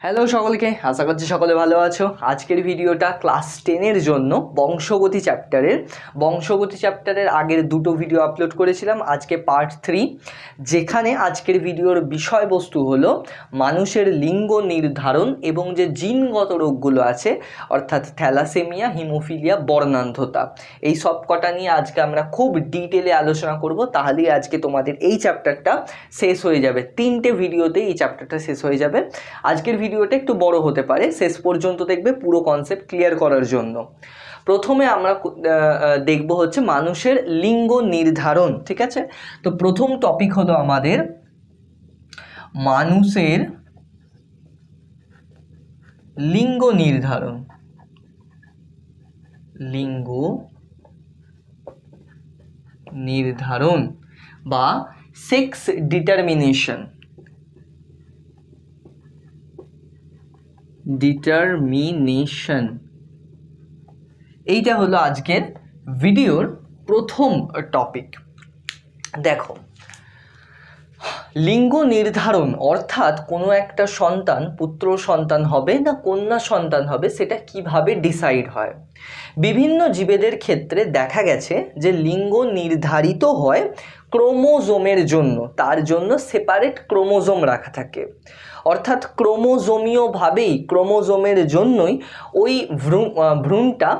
Hello সকলকে, আশা করছি সকলে ভালো আছো। আজকের ভিডিওটা ক্লাস 10-এর জন্য বংশগতি চ্যাপ্টারের আগের দুটো ভিডিও আপলোড করেছিলাম। আজকে পার্ট 3, যেখানে আজকের ভিডিওর বিষয়বস্তু হলো মানুষের লিঙ্গ নির্ধারণ এবং যে জিনগত রোগগুলো আছে, অর্থাৎ থ্যালাসেমিয়া, হিমোফিলিয়া, বর্ণান্ধতা, এই সব কটা নিয়ে আজকে আমরা খুব ডিটেলে আলোচনা করব। তাহলেই আজকে তোমাদের এই চ্যাপ্টারটা শেষ হয়ে যাবে। 3টে ভিডিওতে এই চ্যাপ্টারটা শেষ হয়ে যাবে। আজকের ভিডিওটা একটু বড় হতে পারে, শেষ পর্যন্ত দেখবে পুরো কনসেপ্ট ক্লিয়ার করার জন্য। প্রথমে আমরা দেখব হচ্ছে মানুষের লিঙ্গ নির্ধারণ, ঠিক আছে? তো প্রথম টপিক হলো আমাদের মানুষের লিঙ্গ নির্ধারণ। লিঙ্গ নির্ধারণ বা সেক্স ডিটারমিনেশন। এইটা হলো আজকের ভিডিওর প্রথম টপিক। দেখো, লিঙ্গ নির্ধারণ অর্থাৎ কোনো একটা সন্তান পুত্র সন্তান হবে না কন্যা সন্তান হবে, সেটা কিভাবে ডিসাইড হয়। বিভিন্ন জীবেদের ক্ষেত্রে দেখা গেছে যে লিঙ্গ নির্ধারিত হয় ক্রোমোজোমের জন্য, তার জন্য সেপারেট ক্রোমোজোম রাখা থাকে। অর্থাৎ ক্রোমোজোমীয়ভাবেই, ক্রোমোজোমের জন্যই ওই ভ্রূণটা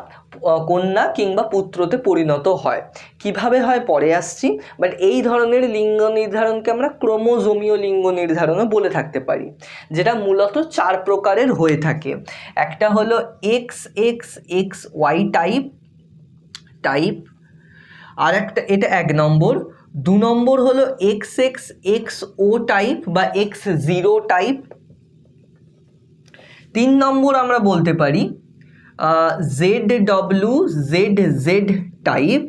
কন্যা কিংবা পুত্রতে পরিণত হয়। কিভাবে হয় পরে আসছি, বাট এই ধরনের লিঙ্গ নির্ধারণকে আমরা ক্রোমোজোমীয় লিঙ্গ নির্ধারণও বলে থাকতে পারি, যেটা মূলত 4 প্রকারের হয়ে থাকে। একটা হলো XXXY টাইপ, আর একটা, এটা 1 নম্বর। 2 নম্বর হলো XXXO টাইপ বা X0 টাইপ। 3 নম্বর আমরা বলতে পারি ZWZZ টাইপ।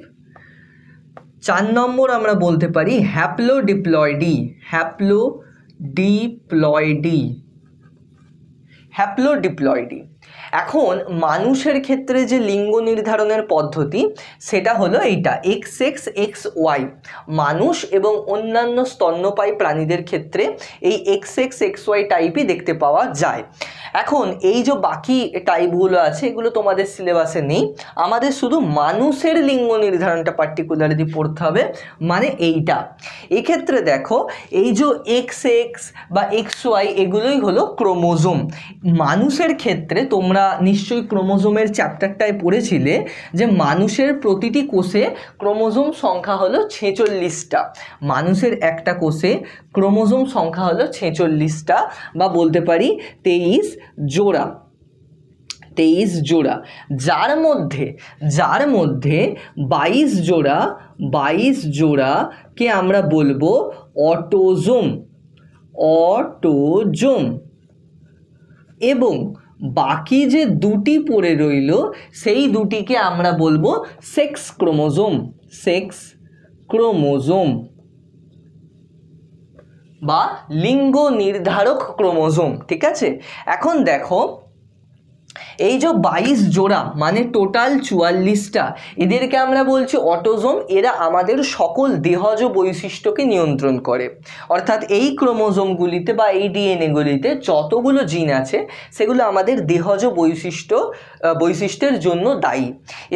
4 নম্বর আমরা বলতে পারি হ্যাপ্লোডিপ্লয়েডি। এখন মানুষের ক্ষেত্রে যে লিঙ্গ নির্ধারণের পদ্ধতি, সেটা হলো এইটা XXXY। মানুষ এবং অন্যান্য স্তন্যপায়ী প্রাণীদের ক্ষেত্রে এই XXXY টাইপই দেখতে পাওয়া যায়। এখন এই যে বাকি টাইপগুলো আছে, এগুলো তোমাদের সিলেবাসে নেই। আমাদের শুধু মানুষের লিঙ্গ নির্ধারণটা পার্টিকুলারলি পড়তে হবে, মানে এইটা। এক্ষেত্রে দেখো, এই যে XX বা XY এগুলোই হলো ক্রোমোজোম। মানুষের ক্ষেত্রে তোমরা নিশ্চয়ই ক্রোমোজোমের চ্যাপ্টারটায় পড়েছিলে যে মানুষের প্রতিটি কোষে ক্রোমোজোম সংখ্যা হলো 46টা। মানুষের একটা কোষে ক্রোমোজোম সংখ্যা হলো 46টা, বা বলতে পারি 23 জোড়া, যার মধ্যে 22 জোড়াকে আমরা বলবো অটোজোম, এবং বাকি যে দুটি পড়ে রইল সেই দুটিকে আমরা বলবো সেক্স ক্রোমোজোম বা লিঙ্গ নির্ধারক ক্রোমোজোম, ঠিক আছে? এখন দেখো, এই যে 22 জোড়া মানে টোটাল 44টা, এদেরকে আমরা বলছি অটোজোম। এরা আমাদের সকল দেহজ বৈশিষ্ট্যকে নিয়ন্ত্রণ করে। অর্থাৎ এই ক্রোমোজোমগুলিতে বা এই ডিএনএগুলিতে যতগুলো জিন আছে, সেগুলো আমাদের দেহজ বৈশিষ্ট্যের জন্য দায়ী।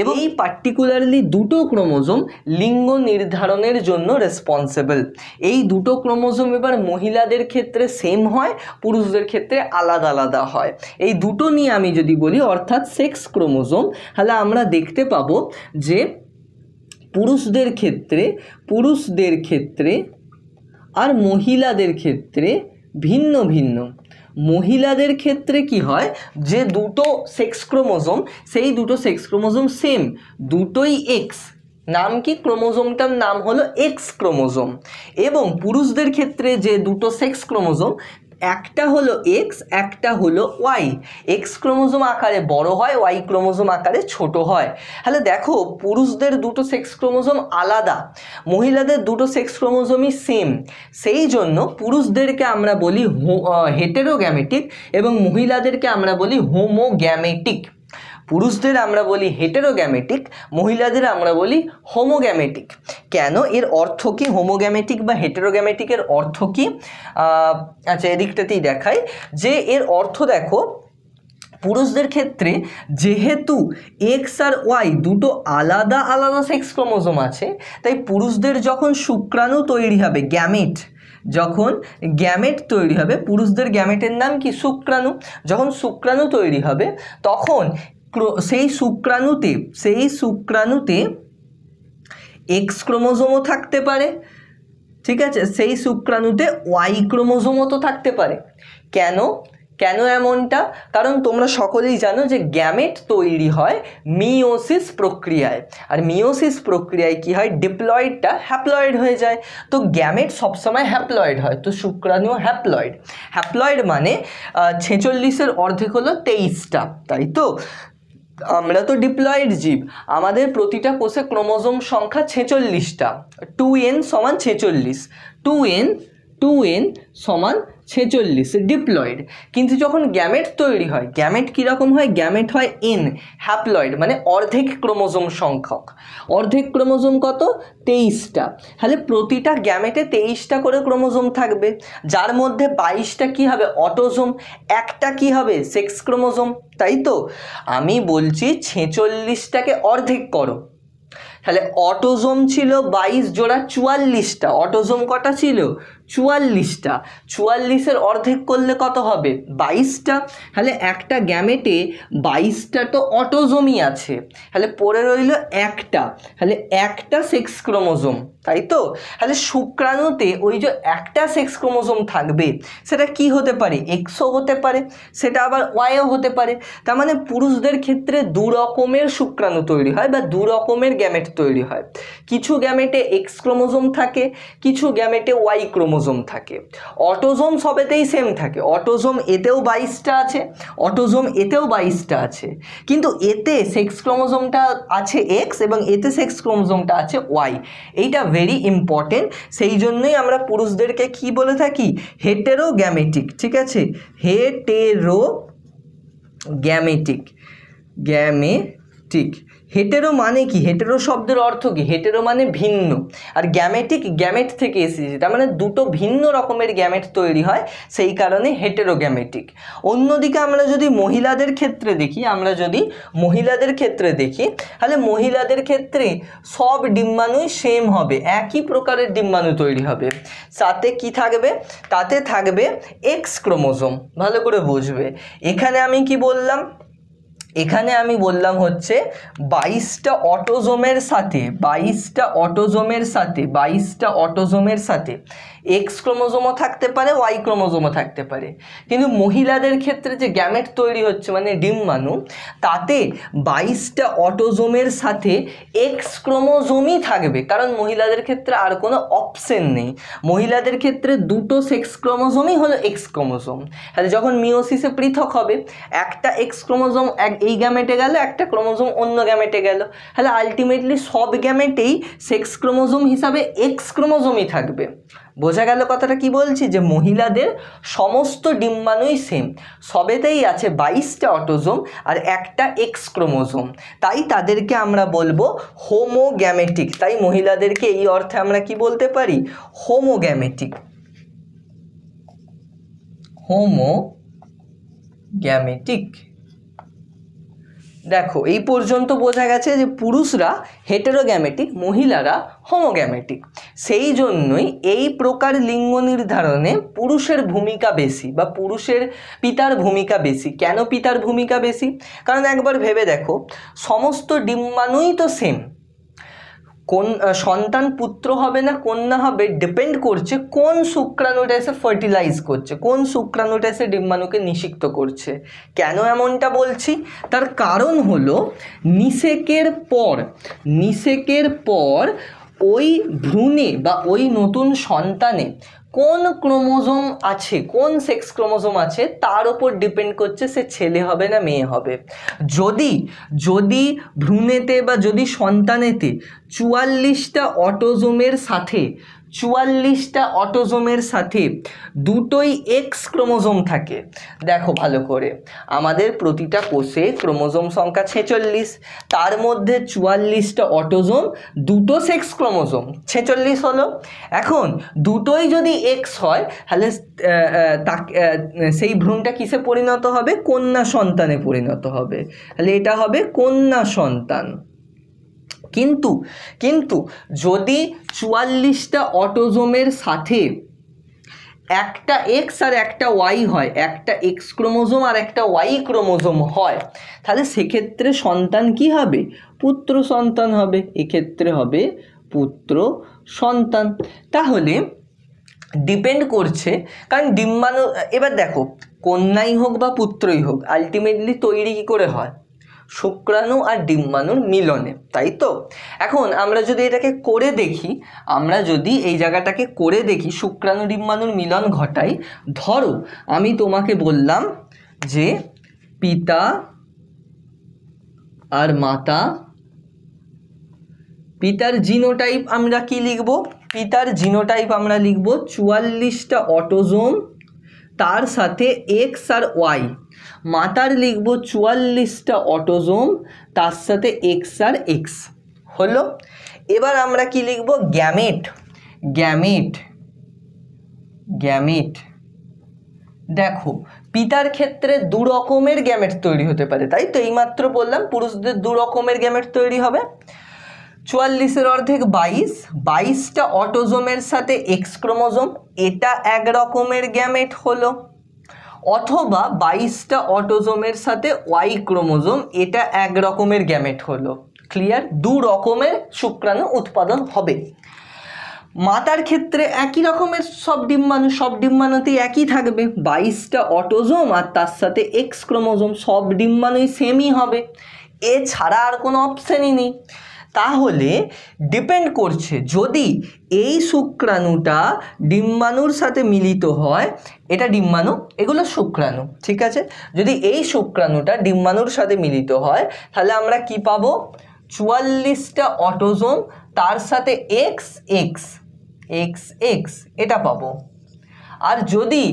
এবং এই পার্টিকুলারলি দুটো ক্রোমোজোম লিঙ্গ নির্ধারণের জন্য রেসপন্সিবল। এই দুটো ক্রোমোজোম এবার মহিলাদের ক্ষেত্রে সেম হয়, পুরুষদের ক্ষেত্রে আলাদা আলাদা হয়। এই দুটো নিয়ে আমি যদি বলি, অর্থাৎ সেক্স ক্রোমোজোম, তাহলে আমরা দেখতে পাবো যে পুরুষদের ক্ষেত্রে আর মহিলাদের ক্ষেত্রে ভিন্ন। মহিলাদের ক্ষেত্রে কি হয়, যে দুটো সেক্স ক্রোমোজোম, সেই দুটো সেক্স ক্রোমোজোম সেম, দুটোই এক্স। নাম কি? ক্রোমোজোমটার নাম হলো এক্স ক্রোমোজোম। এবং পুরুষদের ক্ষেত্রে যে দুটো সেক্স ক্রোমোজোম, একটা হলো এক্স, একটা হলো ওয়াই। এক্স ক্রোমোজোম আকারে বড় হয়, ওয়াই ক্রোমোজোম আকারে ছোট হয়। তাহলে দেখো, পুরুষদের দুটো সেক্স ক্রোমোজোম আলাদা, মহিলাদের দুটো সেক্স ক্রোমোজোমই সেম। সেই জন্য পুরুষদেরকে আমরা বলি হেটেরোগ্যামেটিক এবং মহিলাদেরকে আমরা বলি হোমোগ্যামেটিক। পুরুষদের আমরা বলি হেটেরোগ্যামেটিক, মহিলাদের আমরা বলি হোমোগ্যামেটিক। কেন, এর অর্থ কি? হোমোগ্যামেটিক বা হেটেরোগ্যামেটিকের অর্থ কি? আচ্ছা, এদিকটাতেই দেখাই যে এর অর্থ দেখো, পুরুষদের ক্ষেত্রে যেহেতু এক্স আর ওয়াই দুটো আলাদা আলাদা সেক্স ক্রোমোজোম আছে, তাই পুরুষদের যখন শুক্রাণু তৈরি হবে, গ্যামেট, যখন গ্যামেট তৈরি হবে, পুরুষদের গ্যামেটের নাম কি? শুক্রাণু। যখন শুক্রাণু তৈরি হবে তখন সেই শুক্রাণুতে এক্স ক্রোমোজোমও থাকতে পারে, ঠিক আছে, সেই শুক্রাণুতে ওয়াই ক্রোমোজোমও তো থাকতে পারে। কেন এমনটা? কারণ তোমরা সকলেই জানো যে গ্যামেট তৈরি হয় মিওসিস প্রক্রিয়ায়, আর মিওসিস প্রক্রিয়ায় কি হয়? ডিপ্লয়েডটা হ্যাপ্লয়েড হয়ে যায়। তো গ্যামেট সবসময় হ্যাপ্লয়েড হয়, তো শুক্রাণু হ্যাপ্লয়েড। হ্যাপ্লয়েড মানে 46-এর অর্ধেক হলো 23টা, তাই তো? আমরা তো ডিপ্লয়েড জীব, আমাদের প্রতিটা কোষে ক্রোমোজোম সংখ্যা 46টা, 2n সমান 46, 2n সমান 46 ডিপ্লয়েড। কিন্তু যখন গ্যামেট তৈরি হয়, গ্যামেট কীরকম হয়? গ্যামেট হয় n, হ্যাপ্লয়েড মানে অর্ধেক ক্রোমোজোম সংখ্যক। অর্ধেক ক্রোমোজোম কত? 23টা। তাহলে প্রতিটা গ্যামেটে 23টা করে ক্রোমোজোম থাকবে, যার মধ্যে 22টা কী হবে? অটোজোম, একটা কি হবে? সেক্স ক্রোমোজোম, তাই তো? আমি বলছি 46টাকে অর্ধেক করো, তাহলে অটোজোম ছিল 22 জোড়া 44টা। অটোজোম কটা ছিল? 44টা। 44-এর অর্ধেক করলে কত হবে? 22টা। তাহলে একটা গ্যামেটে 22টা তো অটোজোমই আছে, তাহলে পড়ে রইল একটা, তাহলে একটা সেক্স ক্রোমোজোম, তাই তো? তাহলে শুক্রাণুতে ওই যে একটা সেক্স ক্রোমোজোম থাকবে, সেটা কি হতে পারে? এক্সও হতে পারে, সেটা আবার ওয়াইও হতে পারে। তার মানে পুরুষদের ক্ষেত্রে দু রকমের শুক্রাণু তৈরি হয় বা দু রকমের গ্যামেট তৈরি হয়। কিছু গ্যামেটে এক্স ক্রোমোজোম থাকে, কিছু গ্যামেটে ওয়াই ক্রোমোজোম থাকে। অটোজোম সবেতেই সেম থাকে, অটোজোম এতেও 22টা আছে, অটোজোম এতেও 22টা আছে, কিন্তু এতে সেক্স ক্রোমোজোমটা আছে এক্স এবং এতে সেক্স ক্রোমোজোমটা আছে ওয়াই। এইটা ভেরি ইম্পর্টেন্ট, সেই জন্যই আমরা পুরুষদেরকে কি বলে থাকি? হেটেরোগ্যামেটিক, ঠিক আছে? হেটেরোগ্যামেটিক। হেটেরো মানে কি? হেটেরো শব্দের অর্থ কি? হেটেরো মানে ভিন্ন, আর গ্যামেটিক গ্যামেট থেকে এসেছে, তার মানে দুটো ভিন্ন রকমের গ্যামেট তৈরি হয়, সেই কারণে হেটেরোগ্যামেটিক। অন্যদিকে আমরা যদি মহিলাদের ক্ষেত্রে দেখি, তাহলে মহিলাদের ক্ষেত্রে সব ডিম্বাণুই সেম হবে, একই প্রকারের ডিম্বাণু তৈরি হবে। তাতে কি থাকবে? তাতে থাকবে এক্স ক্রোমোজোম। ভালো করে বুঝবে। এখানে আমি কি বললাম? এখানে আমি বললাম হচ্ছে 22টা অটোজোমের সাথে এক্স ক্রোমোজোমও থাকতে পারে, ওয়াই ক্রোমোজোমও থাকতে পারে। কিন্তু মহিলাদের ক্ষেত্রে যে গ্যামেট তৈরি হচ্ছে মানে ডিম্বাণু, তাতে 22টা অটোজোমের সাথে এক্স ক্রোমোজোমই থাকবে, কারণ মহিলাদের ক্ষেত্রে আর কোনো অপশন নেই। মহিলাদের ক্ষেত্রে দুটো সেক্স ক্রোমোজোমই হলো এক্স ক্রোমোজোম। তাহলে যখন মিওসিসে পৃথক হবে, একটা এক্স ক্রোমোজোম এই গ্যামেটে গেল, একটা ক্রোমোজোম অন্য গ্যামেটে গেল, তাহলে আলটিমেটলি সব গ্যামেটেই সেক্স ক্রোমোজোম হিসাবে এক্স ক্রোমোজোমই থাকবে। বোঝা গেল কথাটা কি বলছি? যে মহিলাদের সমস্ত ডিম্বাণুই সেম, সবেতেই আছে 22টা অটোজোম আর একটা এক্স ক্রোমোজোম, তাই তাদেরকে আমরা বলবো হোমোগ্যামেটিক। তাই মহিলাদেরকে এই অর্থে আমরা কি বলতে পারি? হোমোগ্যামেটিক। দেখো, এই পর্যন্ত বোঝা গেছে যে পুরুষরা হেটেরোগ্যামেটিক, মহিলারা হোমোগ্যামেটিক। সেই জন্যই এই প্রকার লিঙ্গ নির্ধারণে পুরুষের ভূমিকা বেশি বা পুরুষের পিতার ভূমিকা বেশি। কেন পিতার ভূমিকা বেশি? কারণ একবার ভেবে দেখো, সমস্ত ডিম্বাণুই তো সেম, কোন সন্তান পুত্র হবে না কন্যা হবে ডিপেন্ড করছে কোন শুক্রাণুটা এসে ফার্টিলাইজ করছে, কোন শুক্রাণুটা এসে ডিম্বাণুকে নিষিক্ত করছে। কেন এমনটা বলছি? তার কারণ হলো নিষেকের পর ওই ভ্রূণে বা ওই নতুন সন্তানে কোন ক্রোমোজোম আছে, কোন সেক্স ক্রোমোজোম আছে, তার উপর ডিপেন্ড করছে সে ছেলে হবে না মেয়ে হবে। যদি ভ্রূণেতে বা যদি সন্তানেতে 44টা অটোজোমের সাথে 44টা অটোজোমের সাথে দুটোই এক্স ক্রোমোজোম থাকে, দেখো ভালো করে, আমাদের প্রতিটা কোষে ক্রোমোজোম সংখ্যা 46, তার মধ্যে 44টা অটোজোম, দুটো সেক্স ক্রোমোজোম, 46 হলো। এখন দুটোই যদি এক্স হয় তাহলে সেই ভ্রূণটা কিসে পরিণত হবে? কন্যা সন্তানে পরিণত হবে, তাহলে এটা হবে কন্যা সন্তান। কিন্তু কিন্তু যদি 44টা অটোজোমের সাথে একটা এক্স আর একটা ওয়াই হয়, একটা এক্স ক্রোমোজোম আর একটা ওয়াই ক্রোমোজোম হয়, তাহলে সেক্ষেত্রে সন্তান কি হবে? পুত্র সন্তান হবে, এক্ষেত্রে হবে পুত্র সন্তান। তাহলে ডিপেন্ড করছে, কারণ ডিম্বাণু, এবার দেখো কন্যাই হোক বা পুত্রই হোক আলটিমেটলি তৈরি কী করে হয়? শুক্রাণু আর ডিম্বাণুর মিলনে, তাই তো? এখন আমরা যদি এটাকে করে দেখি, আমরা যদি এই জায়গাটাকে করে দেখি, শুক্রাণু ডিম্বাণুর মিলন ঘটাই, ধরো আমি তোমাকে বললাম যে পিতা আর মাতা, পিতার জিনোটাইপ আমরা কি লিখব? পিতার জিনোটাইপ আমরা লিখব 44টা অটোজোম, তার সাথে এক্স আর ওয়াই। মাতার লিখব 44টা অটোজোম, তার সাথে এক্স আর এক্স। হলো। এবার আমরা কি লিখব? গ্যামেট। গ্যামেট গ্যামেট দেখো পিতার ক্ষেত্রে দু রকমের গ্যামেট তৈরি হতে পারে, তাই তো? এইমাত্র বললাম পুরুষদের দু রকমের গ্যামেট তৈরি হবে। 44-এর অর্ধেক 22, 22টা অটোজোমের সাথে এক্স ক্রোমোজোম, এটা এক রকমের গ্যামেট হলো। অথবা 22টা অটোজোমের সাথে ওয়াই ক্রোমোজোম, এটা এক রকমের গ্যামেট হলো। ক্লিয়ার? দু রকমের শুক্রাণু উৎপাদন হবে। মাতার ক্ষেত্রে একই রকমের সব ডিম্বাণু, সব ডিম্বাণুতেই একই থাকবে, 22টা অটোজোম আর তার সাথে এক্স ক্রোমোজোম, সব ডিম্বাণুই সেমই হবে, এছাড়া আর কোনো অপশানই নেই। তাহলে ডিপেন্ড করছে, যদি এই শুক্রাণুটা ডিম্বাণুর সাথে মিলিত হয়, এটা ডিম্বাণু, এগুলো শুক্রাণু, ঠিক আছে? যদি এই শুক্রাণুটা ডিম্বাণুর সাথে মিলিত হয় তাহলে আমরা কি পাবো? 44টা অটোজোম, তার সাথে এক্স এক্স এক্স এক্স, এটা পাবো। আর যদি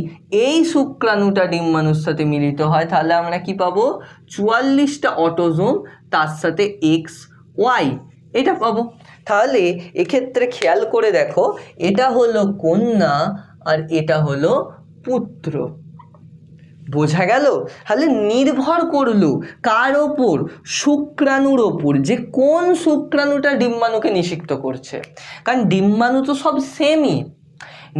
এই শুক্রাণুটা ডিম্বাণুর সাথে মিলিত হয় তাহলে আমরা কি পাবো? 44টা অটোজোম, তার সাথে এক্স ওয়াই, এটা পাবো। তাহলে এক্ষেত্রে খেয়াল করে দেখো, এটা হলো কন্যা আর এটা হলো পুত্র। বোঝা গেল? তাহলে নির্ভর করলো কার ওপর? শুক্রাণুর ওপর, যে কোন শুক্রাণুটা ডিম্বাণুকে নিষিক্ত করছে। কারণ ডিম্বাণু তো সব সেমই,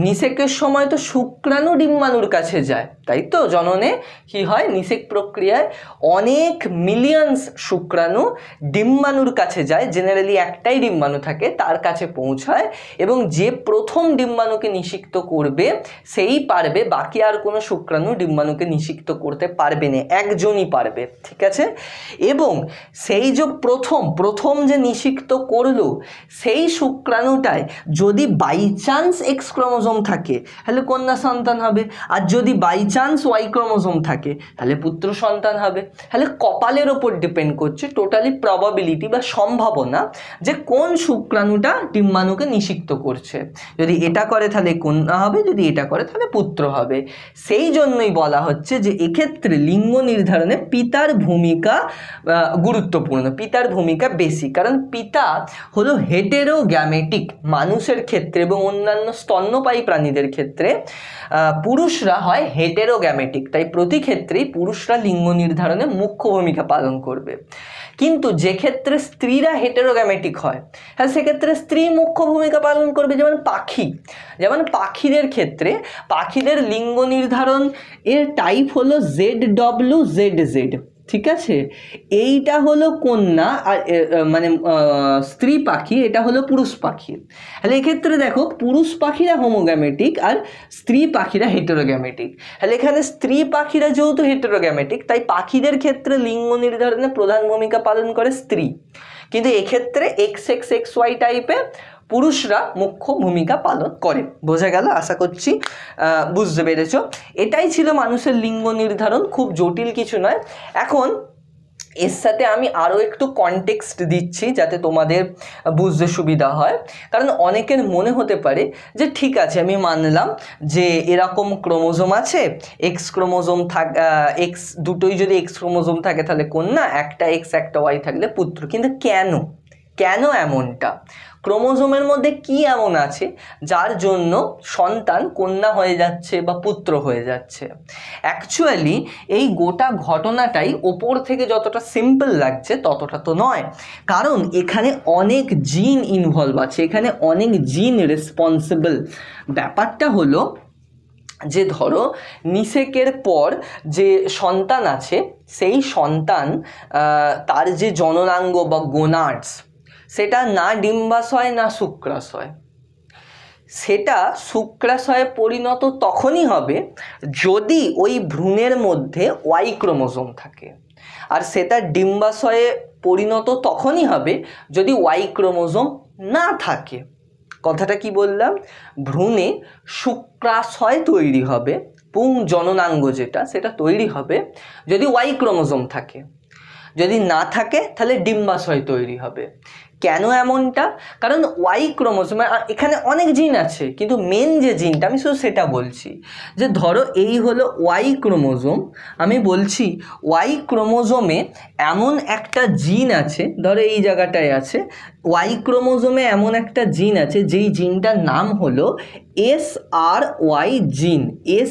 নিষেকের সময় তো শুক্রাণু ডিম্বাণুর কাছে যায়, তাই তো? জননে কি হয়? নিষেক প্রক্রিয়ায় অনেক মিলিয়নস শুক্রাণু ডিম্বাণুর কাছে যায়, জেনারেলি একটাই ডিম্বাণু থাকে, তার কাছে পৌঁছায়, এবং যে প্রথম ডিম্বাণুকে নিষিক্ত করবে সেই পারবে, বাকি আর কোনো শুক্রাণু ডিম্বাণুকে নিষিক্ত করতে পারবে না, একজনই পারবে, ঠিক আছে? এবং সেই যে প্রথম যে নিষিক্ত করলো, সেই শুক্রাণুটায় যদি বাই চান্স এক্স ক্রোমোজোম থাকে তাহলে কন্যা সন্তান হবে, আর যদি বাই চান্স ওয়াই ক্রোমোজোম থাকে তাহলে পুত্র সন্তান হবে। তাহলে কপালের ওপর ডিপেন্ড করছে, টোটালি প্রবাবিলিটি বা সম্ভাবনা, যে কোন শুক্রাণুটা ডিম্বাণুকে নিষিক্ত করছে। যদি এটা করে তাহলে কন্যা হবে, যদি এটা করে তাহলে পুত্র হবে। সেই জন্যই বলা হচ্ছে যে এক্ষেত্রে লিঙ্গ নির্ধারণে পিতার ভূমিকা গুরুত্বপূর্ণ, পিতার ভূমিকা বেশি, কারণ পিতা হলো হেটেরোগ্যামেটিক মানুষের ক্ষেত্রে এবং অন্যান্য স্তন্যপায়ী প্রাণীদের ক্ষেত্রে পুরুষরা হয় হেটেরোগ্যামেটিক, তাই প্রতি ক্ষেত্রেই পুরুষরা লিঙ্গ নির্ধারণে মুখ্য ভূমিকা পালন করবে। কিন্তু যে ক্ষেত্রে স্ত্রীরা হেটেরোগ্যামেটিক হয়, হ্যাঁ, সেক্ষেত্রে স্ত্রী মুখ্য ভূমিকা পালন করবে। যেমন পাখিদের ক্ষেত্রে পাখিদের লিঙ্গ নির্ধারণ এর টাইপ হলো ZWZZ, ঠিক আছে? এইটা হলো কন্যা, আর মানে স্ত্রী পাখি, এটা হলো পুরুষ পাখি। তাহলে এক্ষেত্রে দেখো পুরুষ পাখিরা হোমোগ্যামেটিক আর স্ত্রী পাখিরা হেটেরোগ্যামেটিক। তাহলে এখানে স্ত্রী পাখিরা যেহেতু হেটেরোগ্যামেটিক, তাই পাখিদের ক্ষেত্রে লিঙ্গ নির্ধারণে প্রধান ভূমিকা পালন করে স্ত্রী, কিন্তু এক্ষেত্রে XXXY টাইপে পুরুষরা মুখ্য ভূমিকা পালন করে। বোঝা গেল? আশা করছি বুঝতে পেরেছ। এটাই ছিল মানুষের লিঙ্গ নির্ধারণ, খুব জটিল কিছু নয়। এখন এর সাথে আমি আরও একটু কনটেক্সট দিচ্ছি যাতে তোমাদের বুঝতে সুবিধা হয়, কারণ অনেকের মনে হতে পারে যে ঠিক আছে আমি মানলাম যে এরকম ক্রোমোজোম আছে, এক্স ক্রোমোজোম এক্স দুটোই যদি এক্স ক্রোমোজোম থাকে তাহলে কন্যা, একটা এক্স একটা ওয়াই থাকলে পুত্র। কিন্তু কেন এমনটা? ক্রোমোজোমের মধ্যে কি এমন আছে যার জন্য সন্তান কন্যা হয়ে যাচ্ছে বা পুত্র হয়ে যাচ্ছে? অ্যাকচুয়ালি এই গোটা ঘটনাটাই ওপর থেকে যতটা সিম্পল লাগছে ততটা তো নয়, কারণ এখানে অনেক জিন ইনভলভ আছে, এখানে অনেক জিন রেসপন্সিবল। ব্যাপারটা হলো যে ধরো নিষেকের পর যে সন্তান আছে সেই সন্তান তার যে জননাঙ্গ বা গোনাডস সেটা না ডিম্বাশয় না শুক্রাশয়, সেটা শুক্রাশয়ে পরিণত তখনই হবে যদি ওই ভ্রূণের মধ্যে ওয়াই ক্রোমোজোম থাকে, আর সেটা ডিম্বাশয়ে পরিণত তখনই হবে যদি ওয়াই ক্রোমোজোম না থাকে। কথাটা কি বললাম? ভ্রূণে শুক্রাশয় তৈরি হবে, পুং জননাঙ্গ যেটা সেটা তৈরি হবে যদি ওয়াই ক্রোমোজোম থাকে, যদি না থাকে তাহলে ডিম্বাশয় তৈরি হবে। কেন এমনটা? কারণ ওয়াই ক্রোমোজোমে এখানে অনেক জিন আছে, কিন্তু মেন যে জিনটা আমি শুধু সেটা বলছি, যে ধরো এই হলো ওয়াই ক্রোমোজোম, আমি বলছি ওয়াই ক্রোমোজোমে এমন একটা জিন আছে, ধরো এই জায়গাটায় আছে, ওয়াই ক্রোমোজোমে এমন একটা জিন আছে যেই জিনটার নাম হলো SRY জিন।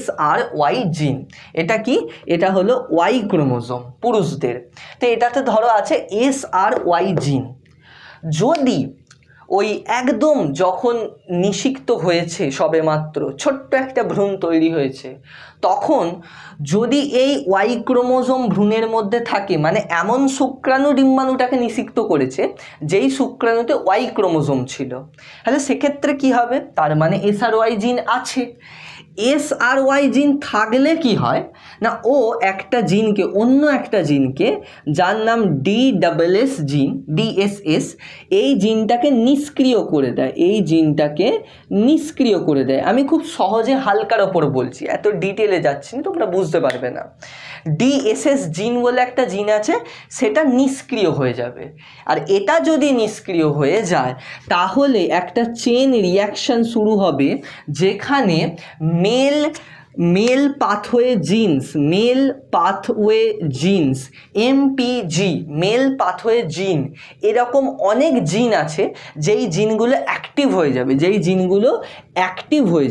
SRY জিন এটা কি? এটা হলো ওয়াই ক্রোমোজোম পুরুষদের। তো এটাতে ধরো আছে SRY জিন। যদি ওই একদম যখন নিষিক্ত হয়েছে সবেমাত্র ছোট্ট একটা ভ্রূণ তৈরি হয়েছে, তখন যদি এই ওয়াই ক্রোমোজোম ভ্রূণের মধ্যে থাকে, মানে এমন শুক্রাণু ডিম্বাণুটাকে নিষিক্ত করেছে যেই শুক্রাণুতে ওয়াই ক্রোমোজোম ছিল, তাহলে সেক্ষেত্রে কি হবে? তার মানে SRY জিন আছে। SRY জিন থাকলে কি হয় না, ও একটা জিনকে, অন্য একটা জিনকে যার নাম DSS জিন, DSS, এই জিনটাকে নিষ্ক্রিয় করে দেয়, এই জিনটাকে নিষ্ক্রিয় করে দেয়। আমি খুব সহজে হালকার ওপর বলছি, এত ডিটেলে যাচ্ছি না, তোমরা বুঝতে পারবে না। DSS জিন বলে একটা জিন আছে, সেটা নিষ্ক্রিয় হয়ে যাবে। আর এটা যদি নিষ্ক্রিয় হয়ে যায় তাহলে একটা চেন রিয়াকশন শুরু হবে, যেখানে male pathway genes MPG, male pathway gene, এরকম অনেক জিন আছে যেই জিনগুলো অ্যাক্টিভ হয়ে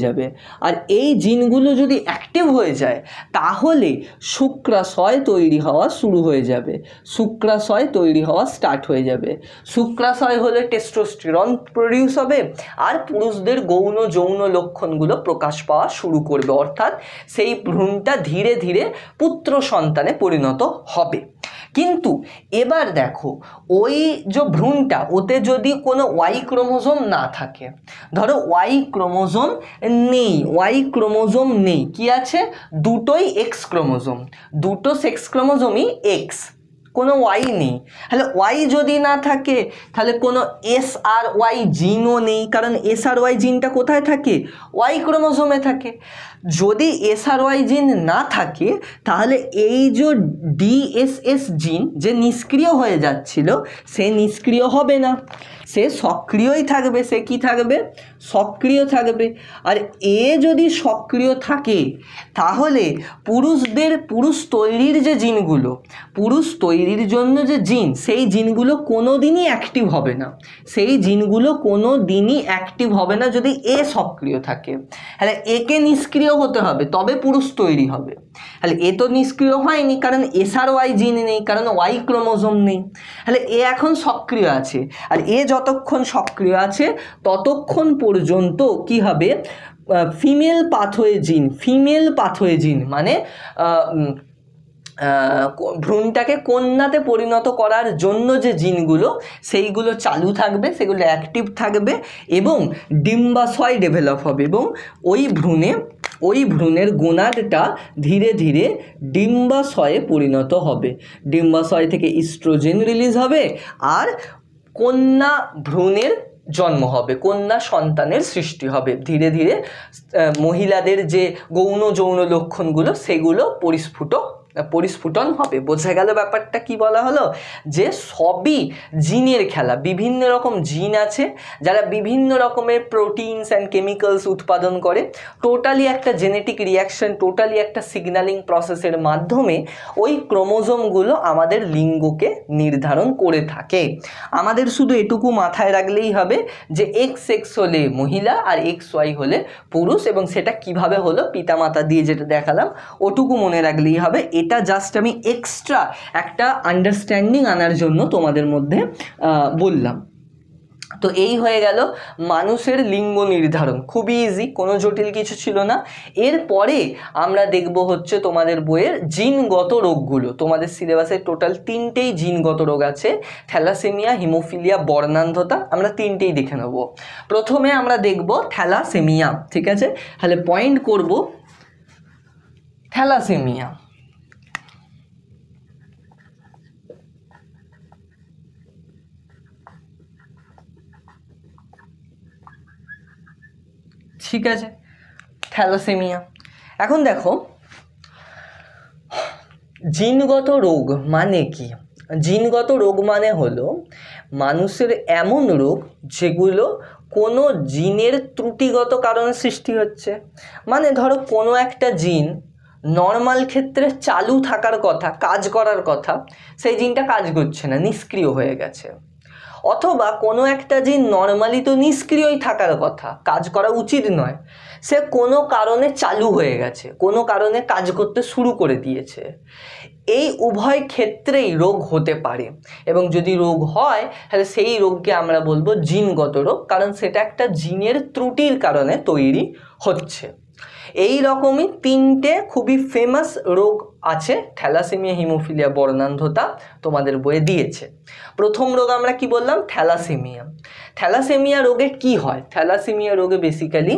যাবে। আর এই জিনগুলো যদি অ্যাক্টিভ হয়ে যায় তাহলে শুক্রাশয় তৈরি হওয়া শুরু হয়ে যাবে, শুক্রাশয় তৈরি হওয়া স্টার্ট হয়ে যাবে। শুক্রাশয় হলে টেস্টোস্টেরন প্রডিউস হবে আর পুরুষদের গৌণ যৌন লক্ষণগুলো প্রকাশ পাওয়া শুরু করবে, অর্থাৎ সেই ভ্রূণটা ধীরে ধীরে পুত্র সন্তানে পরিণত হবে। কিন্তু এবার দেখো, ওই যে ভ্রূণটা, ওতে যদি কোনো ওয়াই ক্রোমোজোম না থাকে, ধরো ওয়াই ক্রোমোজোম নেই, কি আছে? দুটোই এক্স ক্রোমোজোম, দুটো সেক্স ক্রোমোজোমই এক্স, কোনো ওয়াই নেই। তাহলে ওয়াই যদি না থাকে তাহলে কোনো SRY জিনও নেই, কারণ SRY জিনটা কোথায় থাকে? ওয়াই ক্রোমোজোমে থাকে। যদি SRY জিন না থাকে তাহলে এই যে DSS জিন যে নিষ্ক্রিয় হয়ে যাচ্ছিল সে নিষ্ক্রিয় হবে না, সে সক্রিয়ই থাকবে। সে কি থাকবে? সক্রিয় থাকবে। আর এ যদি সক্রিয় থাকে তাহলে পুরুষ তৈরির যে জিনগুলো, পুরুষ তৈরির জন্য যে জিন, সেই জিনগুলো কোনো দিনই অ্যাক্টিভ হবে না, সেই জিনগুলো কোনো দিনই অ্যাক্টিভ হবে না যদি এ সক্রিয় থাকে। তাহলে একে নিষ্ক্রিয় হতে হবে তবে পুরুষ তৈরি হবে। তাহলে এ তো নিষ্ক্রিয় হয়নি, কারণ SRY জিন নেই, কারণ ওয়াই ক্রোমোজোম নেই। তাহলে এ এখন সক্রিয় আছে, আর এ যতক্ষণ সক্রিয় আছে ততক্ষণ পর্যন্ত কি হবে? ফিমেল পাথওয়ে জিন মানে ভ্রূণটাকে কন্যাতে পরিণত করার জন্য যে জিনগুলো সেইগুলো চালু থাকবে, সেগুলো অ্যাক্টিভ থাকবে এবং ডিম্বাশয় ডেভেলপ হবে, এবং ওই ভ্রূণের গোনাডটা ধীরে ধীরে ডিম্বাশয়ে পরিণত হবে। ডিম্বাশয় থেকে ইস্ট্রোজেন রিলিজ হবে আর কন্যা ভ্রূণের জন্ম হবে, কন্যা সন্তানের সৃষ্টি হবে। ধীরে ধীরে মহিলাদের যে গৌণ যৌন লক্ষণগুলো সেগুলো পরিস্ফুট পরিস্ফুটন হবে। বোঝা গেল ব্যাপারটা কি বলা হলো, যে সবই জিনের খেলা। বিভিন্ন রকম জিন আছে যারা বিভিন্ন রকমের প্রোটিনস অ্যান্ড কেমিক্যালস উৎপাদন করে। টোটালি একটা জেনেটিক রিয়াকশন, টোটালি একটা সিগন্যালিং প্রসেসের মাধ্যমে ওই ক্রোমোজোমগুলো আমাদের লিঙ্গকে নির্ধারণ করে থাকে। আমাদের শুধু এটুকু মাথায় রাখলেই হবে যে এক্স এক্স হলে মহিলা আর এক্স ওয়াই হলে পুরুষ, এবং সেটা কিভাবে হলো পিতামাতা দিয়ে যেটা দেখালাম ওটুকু মনে রাখলেই হবে। এটা জাস্ট আমি এক্সট্রা একটা আন্ডারস্ট্যান্ডিং আনার জন্য তোমাদের মধ্যে বললাম। তো এই হয়ে গেল মানুষের লিঙ্গ নির্ধারণ, খুবই ইজি, কোনো জটিল কিছু ছিল না। এরপরে আমরা দেখব হচ্ছে তোমাদের বইয়ের জিনগত রোগগুলো। তোমাদের সিলেবাসে টোটাল 3টেই জিনগত রোগ আছে, থ্যালাসেমিয়া, হিমোফিলিয়া, বর্ণান্ধতা। আমরা 3টেই দেখে নেব। প্রথমে আমরা দেখব থ্যালাসেমিয়া, ঠিক আছে? তাহলে পয়েন্ট করব থ্যালাসেমিয়া। ঠিক আছে, থ্যালাসেমিয়া। এখন দেখো জিনগত রোগ মানে কি? জিনগত রোগ মানে হলো মানুষের এমন রোগ যেগুলো কোনো জিনের ত্রুটিগত কারণে সৃষ্টি হচ্ছে। মানে ধরো কোনো একটা জিন নর্মাল ক্ষেত্রে চালু থাকার কথা, কাজ করার কথা, সেই জিনটা কাজ করছে না, নিষ্ক্রিয় হয়ে গেছে। অথবা কোনো একটা জিন নর্মালি তো নিষ্ক্রিয়ই থাকার কথা, কাজ করা উচিত নয়, সে কোনো কারণে চালু হয়ে গেছে, কোনো কারণে কাজ করতে শুরু করে দিয়েছে। এই উভয় ক্ষেত্রেই রোগ হতে পারে, এবং যদি রোগ হয় তাহলে সেই রোগকে আমরা বলবো জিনগত রোগ, কারণ সেটা একটা জিনের ত্রুটির কারণে তৈরি হচ্ছে। এই রকমই 3টে খুবই ফেমাস রোগ আছে, থ্যালাসেমিয়া, হিমোফিলিয়া, বর্ণান্ধতা তোমাদের বইয়ে দিয়েছে। প্রথম রোগ আমরা কি বললাম? থ্যালাসেমিয়া। থ্যালাসেমিয়া রোগে কি হয়? থ্যালাসেমিয়া রোগে বেসিক্যালি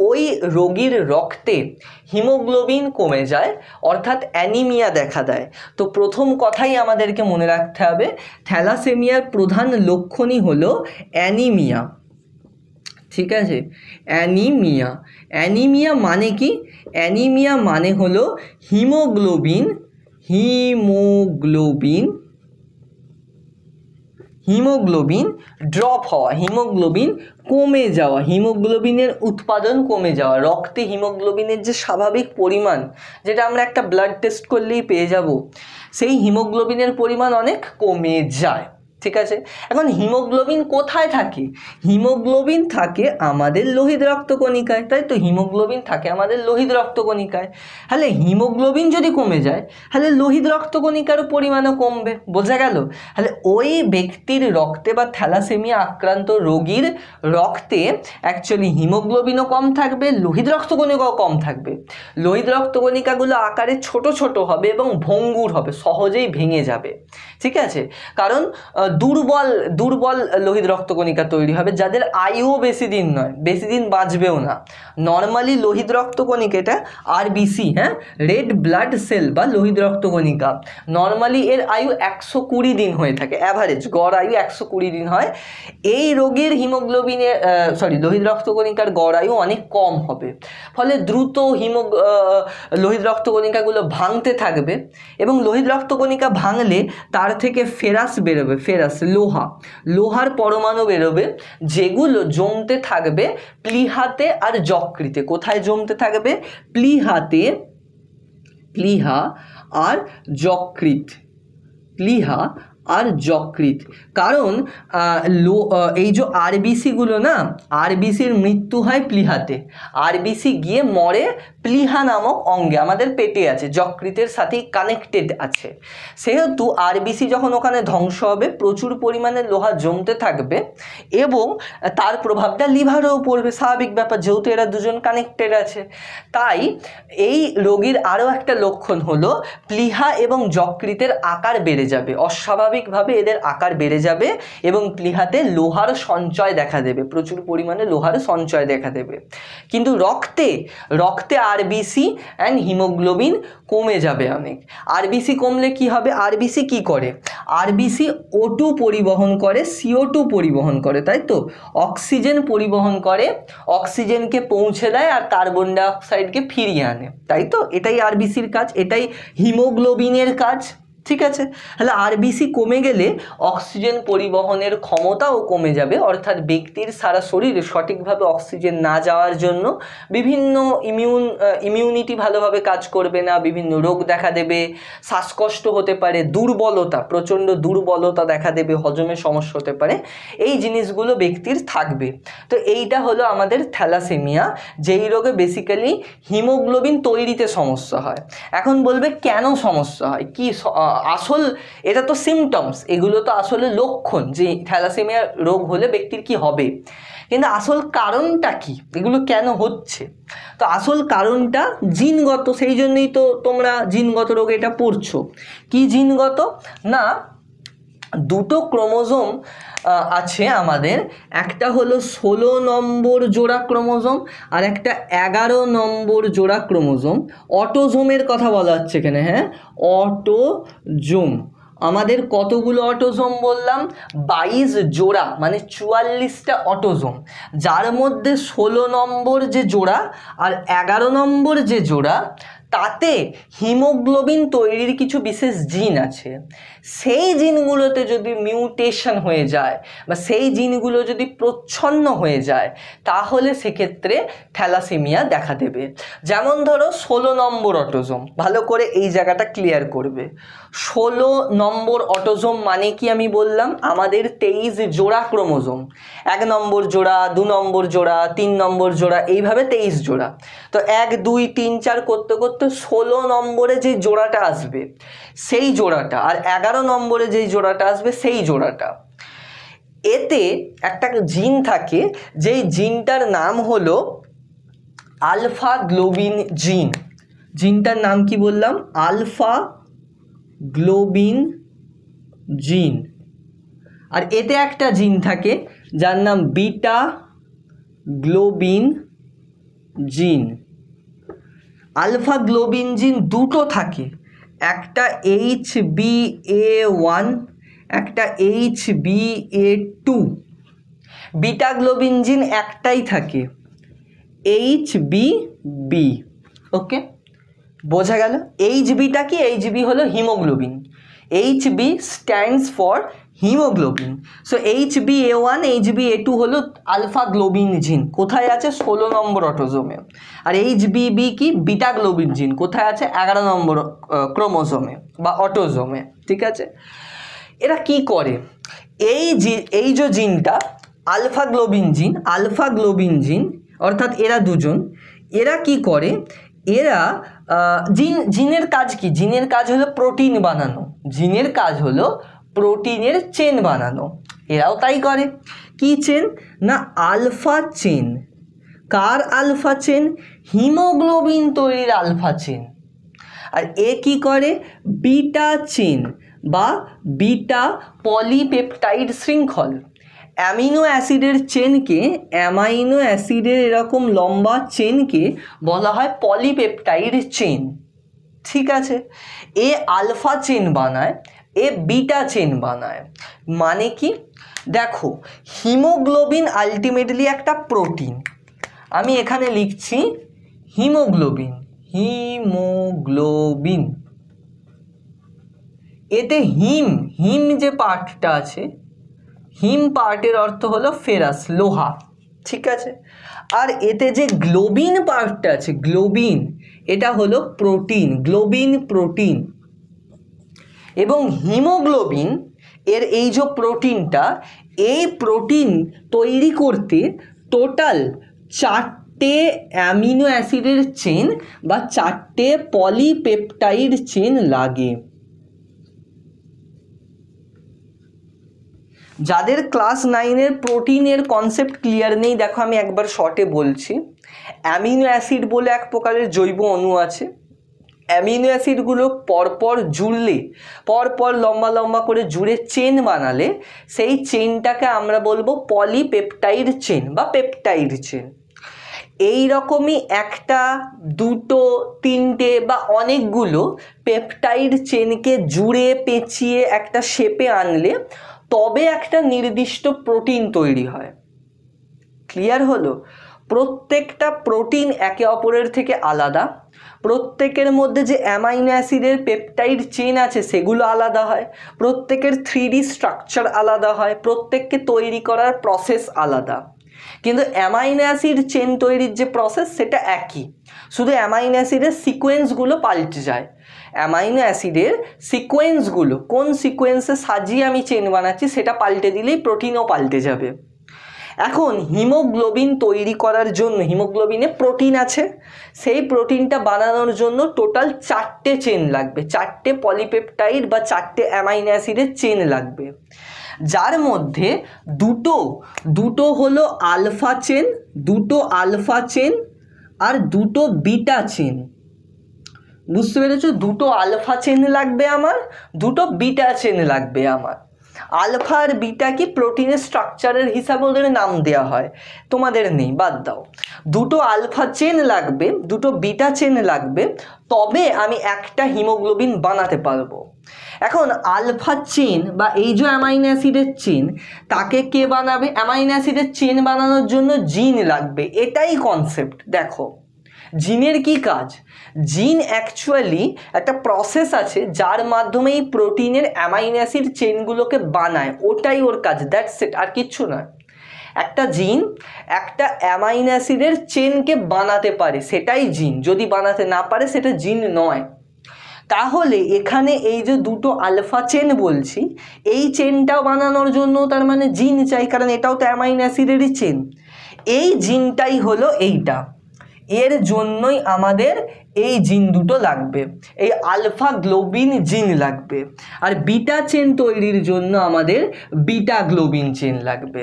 ওই রোগীর রক্তে হিমোগ্লোবিন কমে যায়, অর্থাৎ অ্যানিমিয়া দেখা দেয়। তো প্রথম কথাই আমাদেরকে মনে রাখতে হবে, থ্যালাসেমিয়ার প্রধান লক্ষণই হলো অ্যানিমিয়া। ঠিক আছে, অ্যানিমিয়া। অ্যানিমিয়া মানে কি? অ্যানিমিয়া মানে হলো হিমোগ্লোবিন ড্রপ হওয়া, হিমোগ্লোবিন কমে যাওয়া, হিমোগ্লোবিনের উৎপাদন কমে যাওয়া। রক্তে হিমোগ্লোবিনের যে স্বাভাবিক পরিমাণ, যেটা আমরা একটা ব্লাড টেস্ট করলেই পেয়ে যাব, সেই হিমোগ্লোবিনের পরিমাণ অনেক কমে যায়। ঠিক আছে, এখন হিমোগ্লোবিন কোথায় থাকে? হিমোগ্লোবিন থাকে আমাদের লোহিত রক্তকণিকায়, তাই তো? হিমোগ্লোবিন থাকে আমাদের লোহিত রক্তকণিকায়। তাহলে হিমোগ্লোবিন যদি কমে যায় তাহলে লোহিত রক্তকণিকার পরিমাণও কমবে। বোঝা গেল? তাহলে ওই ব্যক্তির রক্তে বা থ্যালাসেমিয়া আক্রান্ত রোগীর রক্তে অ্যাকচুয়ালি হিমোগ্লোবিনও কম থাকবে, লোহিত রক্তকণিকাও কম থাকবে। লোহিত রক্তকণিকাগুলো আকারে ছোট ছোট হবে এবং ভঙ্গুর হবে, সহজেই ভেঙে যাবে। ঠিক আছে, কারণ দুর্বল লোহিত রক্তকণিকা তৈরি হবে, যাদের আয়ুও বেশি দিন নয়, বেশি দিন বাঁচবেও না। নর্মালি লোহিত রক্তকণিকাটা আরবিসি, হ্যাঁ, রেড ব্লাড সেল বা লোহিত রক্তকণিকা, নর্মালি এর আয়ু 120 দিন হয়ে থাকে, অ্যাভারেজ গড় আয়ু 120 দিন হয়। এই রোগীর লোহিত রক্তকণিকার গড় আয়ু অনেক কম হবে, ফলে দ্রুত লোহিত রক্তকণিকাগুলো ভাঙতে থাকবে, এবং লোহিত রক্তকণিকা ভাঙলে তার থেকে ফেরাস বেরোবে, ফেরাস লোহার পরমাণু বেরোবে, যেগুলো জমতে থাকবে প্লীহাতে আর যকৃতে। কোথায় জমতে থাকবে? প্লীহা আর যকৃত। কারণ এই যে আরবিসিগুলো না, আরবিসির মৃত্যু হয় প্লীহাতে, আরবিসি গিয়ে মরে প্লীহা নামক অঙ্গে, আমাদের পেটে আছে, যকৃতের সাথেই কানেক্টেড আছে। সেহেতু আরবিসি যখন ওখানে ধ্বংস হবে, প্রচুর পরিমাণে লোহা জমতে থাকবে এবং তার প্রভাবটা লিভারেও পড়বে, স্বাভাবিক ব্যাপার, যেহেতু এরা দুজন কানেক্টেড আছে। তাই এই রোগীর আরও একটা লক্ষণ হলো প্লীহা এবং যকৃতের আকার বেড়ে যাবে, অস্বাভাবিক স্বাভাবিকভাবে এদের আকার বেড়ে যাবে এবং প্লীহাতে লোহার সঞ্চয় দেখা দেবে, প্রচুর পরিমাণে লোহার সঞ্চয় দেখা দেবে। কিন্তু রক্তে আরবিসি অ্যান্ড হিমোগ্লোবিন কমে যাবে অনেক। আরবিসি কমলে কি হবে? আরবিসি কি করে? আরবিসি O2 পরিবহন করে, CO2 পরিবহন করে, তাই তো? অক্সিজেন পরিবহন করে, অক্সিজেনকে পৌঁছে দেয় আর কার্বন ডাই অক্সাইডকে ফিরিয়ে আনে, তাই তো? এটাই আরবিসির কাজ, এটাই হিমোগ্লোবিনের কাজ, ঠিক আছে? তাহলে আরবিসি কমে গেলে অক্সিজেন পরিবহনের ক্ষমতাও কমে যাবে, অর্থাৎ ব্যক্তির সারা শরীরে সঠিকভাবে অক্সিজেন না যাওয়ার জন্য বিভিন্ন ইমিউনিটি ভালোভাবে কাজ করবে না, বিভিন্ন রোগ দেখা দেবে, শ্বাসকষ্ট হতে পারে, দুর্বলতা, প্রচণ্ড দুর্বলতা দেখা দেবে, হজমের সমস্যা হতে পারে, এই জিনিসগুলো ব্যক্তির থাকবে। তো এইটা হলো আমাদের থ্যালাসেমিয়া, যেই রোগে বেসিক্যালি হিমোগ্লোবিন তৈরিতে সমস্যা হয়। এখন বলবে কেন সমস্যা হয়, কি আসল, এটা তো সিমটমস, এগুলো তো আসলে লক্ষণ যে থ্যালাসেমিয়া রোগ হলে ব্যক্তির কি হবে, কিন্তু আসল কারণটা কি, এগুলো কেন হচ্ছে? তো আসল কারণটা জিনগত, সেই জন্যই তো তোমরা জিনগত রোগ এটা পড়ছো। কি জিনগত? না, দুটো ক্রোমোজোম আছে আমাদের, একটা হলো 16 নম্বর জোড়া ক্রোমোজোম আর একটা 11 নম্বর জোড়া ক্রোমোজোম। অটোজোমের কথা বলা হচ্ছে এখানে, হ্যাঁ, অটোজোম। আমাদের কতগুলো অটোজোম বললাম? 22 জোড়া, মানে 44টা অটোজোম, যার মধ্যে 16 নম্বর যে জোড়া আর 11 নম্বর যে জোড়া, তাতে হিমোগ্লোবিন তৈরির কিছু বিশেষ জিন আছে। সেই জিনগুলোতে যদি মিউটেশন হয়ে যায় বা সেই জিনগুলো যদি প্রচ্ছন্ন হয়ে যায়, তাহলে সেক্ষেত্রে থ্যালাসেমিয়া দেখা দেবে। যেমন ধরো 16 নম্বর অটোজোম, ভালো করে এই জায়গাটা ক্লিয়ার করবে। 16 নম্বর অটোজোম মানে কি আমি বললাম? আমাদের 23 জোড়া ক্রোমোজোম, 1 নম্বর জোড়া, 2 নম্বর জোড়া, 3 নম্বর জোড়া, এইভাবে 23 জোড়া। তো 1 2 3 4 করতে করতে 16 নম্বরে যে জোড়াটা আসবে সেই জোড়াটা, আর 11 নম্বরে যেই জোড়াটা আসবে সেই জোড়াটা, এতে একটা জিন থাকে, যেই জিনটার নাম হলো আলফা গ্লোবিন জিন। জিনটার নাম কি বললাম? আলফা গ্লোবিন জিন। আর এতে একটা জিন থাকে যার নাম বিটা গ্লোবিন জিন। আলফা গ্লোবিন জিন দুটো থাকে, একটা HbA1, একটা HbA2। বিটা গ্লোবিন জিন একটাই থাকে, HbB। ওকে, বোঝা গেল? Hbটা কি? Hb হলো haemoglobin, Hb stands for haemoglobin. So HbA1 HbA2 হলো আলফা গ্লোবিন জিন, কোথায় আছে? 16 নম্বর অটোজোমে। আর HbB কি? বিটা গ্লোবিন জিন, কোথায় আছে? 11 নম্বর ক্রোমোজোমে বা অটোজোমে, ঠিক আছে? এরা কি করে? এই যে জিনটা আলফা গ্লোবিন জিন, অর্থাৎ এরা দুজন, এরা কি করে? এরা জিনের কাজ কি? জিনের কাজ হলো প্রোটিন বানানো, জিনের কাজ হলো প্রোটিনের চেন বানানো। এরাও তাই করে। কি চেন? না, আলফা চেন। কার আলফা চেন? হিমোগ্লোবিন তৈরির আলফা চেন। আর এ কি করে? বিটা চেন বা বিটা পলিপেপটাইড শৃঙ্খল। অ্যামিনো অ্যাসিডের চেনকে, অ্যামাইনো অ্যাসিডের এরকম লম্বা চেনকে বলা হয় পলিপেপটাইড চেন, ঠিক আছে? এ আলফা চেন বানায়, এ বিটা চেন বানায়। মানে কি? দেখো, হিমোগ্লোবিন আলটিমেটলি একটা প্রোটিন। আমি এখানে লিখছি হিমোগ্লোবিন, হিমোগ্লোবিন। এতে হিম যে পার্টটা আছে, হিম পার্টের অর্থ হলো ফেরাস, লোহা, ঠিক আছে? আর এতে যে গ্লোবিন পার্টটা আছে, গ্লোবিন, এটা হলো প্রোটিন, গ্লোবিন প্রোটিন। এবং হিমোগ্লোবিন এর এই যে প্রোটিনটা, এই প্রোটিন তৈরি করতে টোটাল 4টে অ্যামিনো অ্যাসিডের চেন বা 4টে পলিপেপটাইড চেন লাগে। যাদের ক্লাস 9-এর প্রোটিনের কনসেপ্ট ক্লিয়ার নেই, দেখো আমি একবার শর্টে বলছি। অ্যামিনো অ্যাসিড বলে এক প্রকারের জৈব অণু আছে, অ্যামিনো অ্যাসিডগুলো পরপর জুড়লে, পরপর লম্বা লম্বা করে জুড়ে চেন বানালে সেই চেনটাকে আমরা বলবো পলিপেপটাইড চেন বা পেপটাইড চেন। এই রকমই একটা, দুটো, তিনটে বা অনেকগুলো পেপটাইড চেনকে জুড়ে পেঁচিয়ে একটা শেপে আনলে তবে একটা নির্দিষ্ট প্রোটিন তৈরি হয়। ক্লিয়ার হলো? প্রত্যেকটা প্রোটিন একে অপরের থেকে আলাদা, প্রত্যেকের মধ্যে যে অ্যামাইনো অ্যাসিডের পেপটাইড চেন আছে সেগুলো আলাদা হয়, প্রত্যেকের 3D স্ট্রাকচার আলাদা হয়, প্রত্যেককে তৈরি করার প্রসেস আলাদা। কিন্তু অ্যামাইনো অ্যাসিড চেন তৈরির যে প্রসেস সেটা একই, শুধু অ্যামাইনো অ্যাসিডের সিকোয়েন্সগুলো পাল্টে যায়। অ্যামাইনো অ্যাসিডের সিকোয়েন্সগুলো কোন সিকোয়েন্সে সাজিয়ে আমি চেন বানাচ্ছি সেটা পাল্টে দিলেই প্রোটিনও পাল্টে যাবে। এখন হিমোগ্লোবিন তৈরি করার জন্য, হিমোগ্লোবিনে প্রোটিন আছে, সেই প্রোটিনটা বানানোর জন্য টোটাল 4টে চেন লাগবে, 4টে পলিপেপটাইড বা 4টে অ্যামাইনো অ্যাসিডের চেন লাগবে, যার মধ্যে দুটো হলো আলফা চেন, দুটো আলফা চেন আর দুটো বিটা চেন। বুঝতে পেরেছো? দুটো আলফা চেন লাগবে আমার, দুটো বিটা চেন লাগবে আমার। আলফা আর বিটা কি প্রোটিনের স্ট্রাকচারের হিসাবে ওদের নাম দেওয়া হয়, তোমাদের নেই, বাদ দাও। দুটো আলফা চেন লাগবে, দুটো বিটা চেন লাগবে, তবে আমি একটা হিমোগ্লোবিন বানাতে পারবো। এখন আলফা চেন বা এই যে অ্যামাইনো অ্যাসিডের চেন, তাকে কে বানাবে? অ্যামাইনো অ্যাসিডের চেন বানানোর জন্য জিন লাগবে, এটাই কনসেপ্ট। দেখো জিনের কি কাজ? জিন অ্যাকচুয়ালি একটা প্রসেস আছে যার মাধ্যমে এই প্রোটিনের অ্যামাইনো অ্যাসিড চেনগুলোকে বানায়, ওটাই ওর কাজ, দ্যাটস ইট, আর কিচ্ছু নয়। একটা জিন একটা অ্যামাইনো অ্যাসিডের চেনকে বানাতে পারে, সেটাই জিন। যদি বানাতে না পারে সেটা জিন নয়। তাহলে এখানে এই যে দুটো আলফা চেন বলছি, এই চেনটাও বানানোর জন্য তার মানে জিন চাই, কারণ এটাও তো অ্যামাইনো অ্যাসিডেরই চেন। এই জিনটাই হলো এইটা, এর জন্যই আমাদের এই জিন দুটো লাগবে, এই আলফা গ্লোবিন জিন লাগবে। আর বিটা চেন তৈরির জন্য আমাদের বিটা গ্লোবিন চেন লাগবে।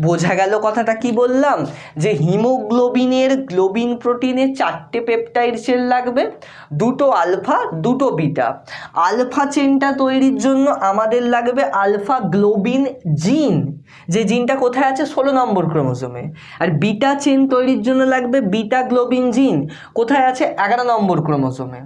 বোঝা গেল কথাটা কি বললাম? যে হিমোগ্লোবিনের গ্লোবিন প্রোটিনে 4টে পেপটাইড চেন লাগবে, দুটো আলফা দুটো বিটা। আলফা চেনটা তৈরির জন্য আমাদের লাগবে আলফা গ্লোবিন জিন, যে জিনটা কোথায় আছে? 16 নম্বর ক্রোমোজোমে। আর বিটা চেন তৈরির জন্য লাগবে বিটা গ্লোবিন জিন, কোথায় আছে? 11 নম্বর ক্রোমোজোমে।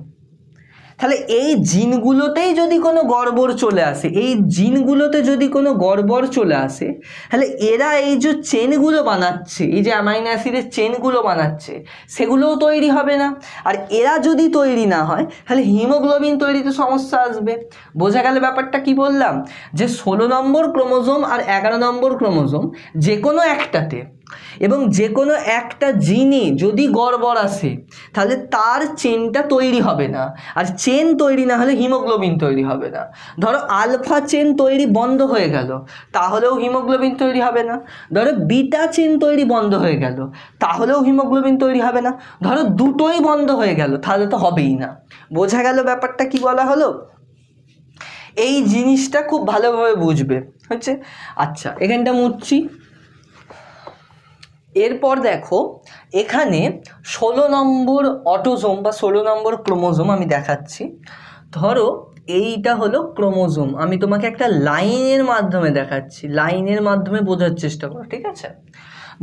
তাহলে এই জিনগুলোতেই যদি কোনো গড়বড় চলে আসে, এই জিনগুলোতে যদি কোনো গড়বড় চলে আসে, তাহলে এরা এই যে চেনগুলো বানাচ্ছে, এই যে অ্যামাইনো অ্যাসিডের চেনগুলো বানাচ্ছে, সেগুলোও তৈরি হবে না। আর এরা যদি তৈরি না হয় তাহলে হিমোগ্লোবিন তৈরিতে সমস্যা আসবে। বোঝা গেল ব্যাপারটা কি বললাম? যে 16 নম্বর ক্রোমোজোম আর 11 নম্বর ক্রোমোজোম যে কোনো একটাতে, এবং যে কোনো একটা জিনে যদি গড়বড় আসে তাহলে তার চেনটা তৈরি হবে না, আর চেন তৈরি না হলে হিমোগ্লোবিন তৈরি হবে না। ধরো আলফা চেন তৈরি বন্ধ হয়ে গেল, তাহলেও হিমোগ্লোবিন তৈরি হবে না। ধরো বিটা চেন তৈরি বন্ধ হয়ে গেল, তাহলেও হিমোগ্লোবিন তৈরি হবে না। ধরো দুটোই বন্ধ হয়ে গেল, তাহলে তো হবেই না। বোঝা গেল ব্যাপারটা কি বলা হলো? এই জিনিসটা খুব ভালোভাবে বুঝবে হচ্ছে। আচ্ছা, এখানটা মুছছি। এরপর দেখো এখানে 16 নম্বর অটোজোম বা 16 নম্বর ক্রোমোজোম আমি দেখাচ্ছি। ধরো এইটা হলো ক্রোমোজোম, আমি তোমাকে একটা লাইনের মাধ্যমে দেখাচ্ছি, লাইনের মাধ্যমে বোঝার চেষ্টা করো, ঠিক আছে?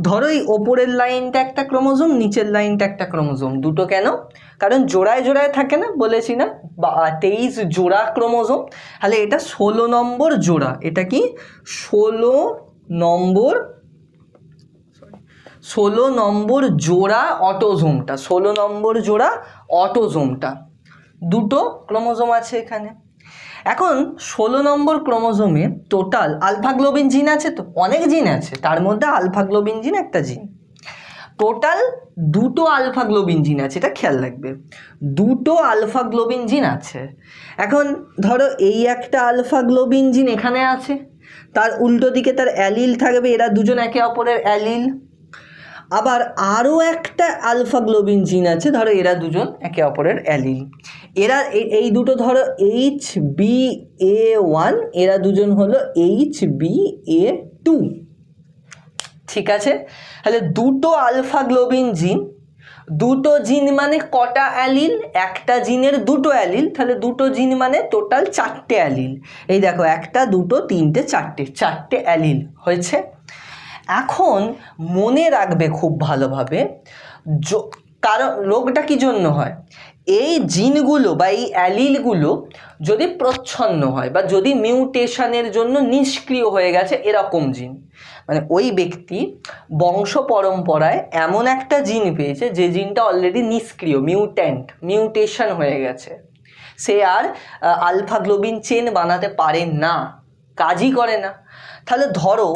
ধরো এই ওপরের লাইনটা একটা ক্রোমোজোম, নিচের লাইনটা একটা ক্রোমোজোম। দুটো কেন? কারণ জোড়ায় জোড়ায় থাকে না, বলেছি না 23 জোড়া ক্রোমোজোম। তাহলে এটা 16 নম্বর জোড়া। এটা কি 16 নম্বর জোড়া অটোজোমটা, 16 নম্বর জোড়া অটোজোমটা। দুটো ক্রোমোজোম আছে এখানে। এখন 16 নম্বর ক্রোমোজোমে টোটাল আলফা গ্লোবিন জিন আছে, তো অনেক জিন আছে, তার মধ্যে আলফা গ্লোবিন জিন একটা জিন। টোটাল দুটো আলফা গ্লোবিন জিন আছে, এটা খেয়াল রাখবে, দুটো আলফা গ্লোবিন জিন আছে। এখন ধরো এই একটা আলফা গ্লোবিন জিন এখানে আছে, তার উল্টো দিকে তার অ্যালিল থাকবে, এরা দুজন একে অপরের অ্যালিল। আবার আরও একটা আলফা গ্লোবিন জিন আছে, ধরো এরা দুজন একে অপরের অ্যালিল। এরা এই দুটো ধরো HbA1, এরা দুজন হলো HbA2, ঠিক আছে? তাহলে দুটো আলফা গ্লোবিন জিন, দুটো জিন মানে কটা অ্যালিল? একটা জিনের দুটো অ্যালিল, তাহলে দুটো জিন মানে টোটাল 4টে অ্যালিল। এই দেখো 1 2 3 4টে অ্যালিল হয়েছে। এখন মনে রাখবে খুব ভালোভাবে, কারণ রোগটা কি জন্য হয়, এই জিনগুলো বা এই অ্যালিলগুলো যদি প্রচ্ছন্ন হয় বা যদি মিউটেশনের জন্য নিষ্ক্রিয় হয়ে গেছে এরকম জিন, মানে ওই ব্যক্তি বংশ পরম্পরায় এমন একটা জিন পেয়েছে যে জিনটা অলরেডি নিষ্ক্রিয়, মিউটেশন হয়ে গেছে, সে আর আলফা গ্লোবিন চেন বানাতে পারে না, কাজই করে না। তাহলে ধরো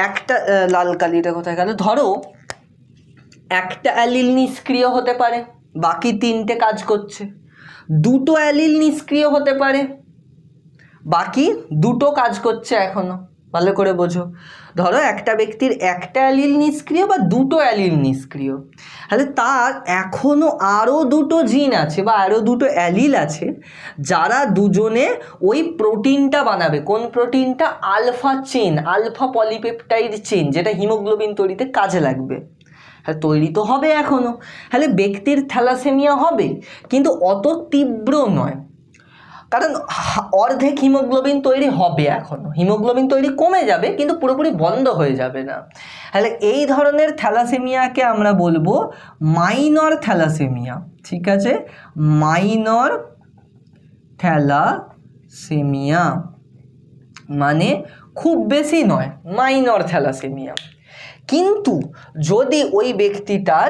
একটা লাল কালিটা কোথায় গেল, ধরো একটা অ্যালিল নিষ্ক্রিয় হতে পারে, বাকি 3টে কাজ করছে। দুটো অ্যালিল নিষ্ক্রিয় হতে পারে, বাকি 2টো কাজ করছে এখনো। ভালো করে বোঝো, ধরো একটা ব্যক্তির একটা অ্যালিল নিষ্ক্রিয় বা 2টো অ্যালিল নিষ্ক্রিয়, তাহলে তার এখনো আরও 2টো জিন আছে বা আরও 2টো অ্যালিল আছে যারা দুজনে ওই প্রোটিনটা বানাবে। কোন প্রোটিনটা? Alpha chain, alpha polypeptide chain, যেটা হিমোগ্লোবিন তৈরিতে কাজে লাগবে। হ্যাঁ, তৈরি তো হবে এখনো। তাহলে ব্যক্তির থ্যালাসেমিয়া হবে, কিন্তু অত তীব্র নয়, কারণ অর্ধেক হিমোগ্লোবিন তৈরি হবে এখনো, হিমোগ্লোবিন তৈরি কমে যাবে কিন্তু পুরোপুরি বন্ধ হয়ে যাবে না। তাহলে এই ধরনের থ্যালাসেমিয়াকে আমরা বলবো মাইনর থ্যালাসেমিয়া। ঠিক আছে, মাইনর থ্যালাসেমিয়া মানে খুব বেশি নয়, মাইনর থ্যালাসেমিয়া। কিন্তু যদি ওই ব্যক্তিটার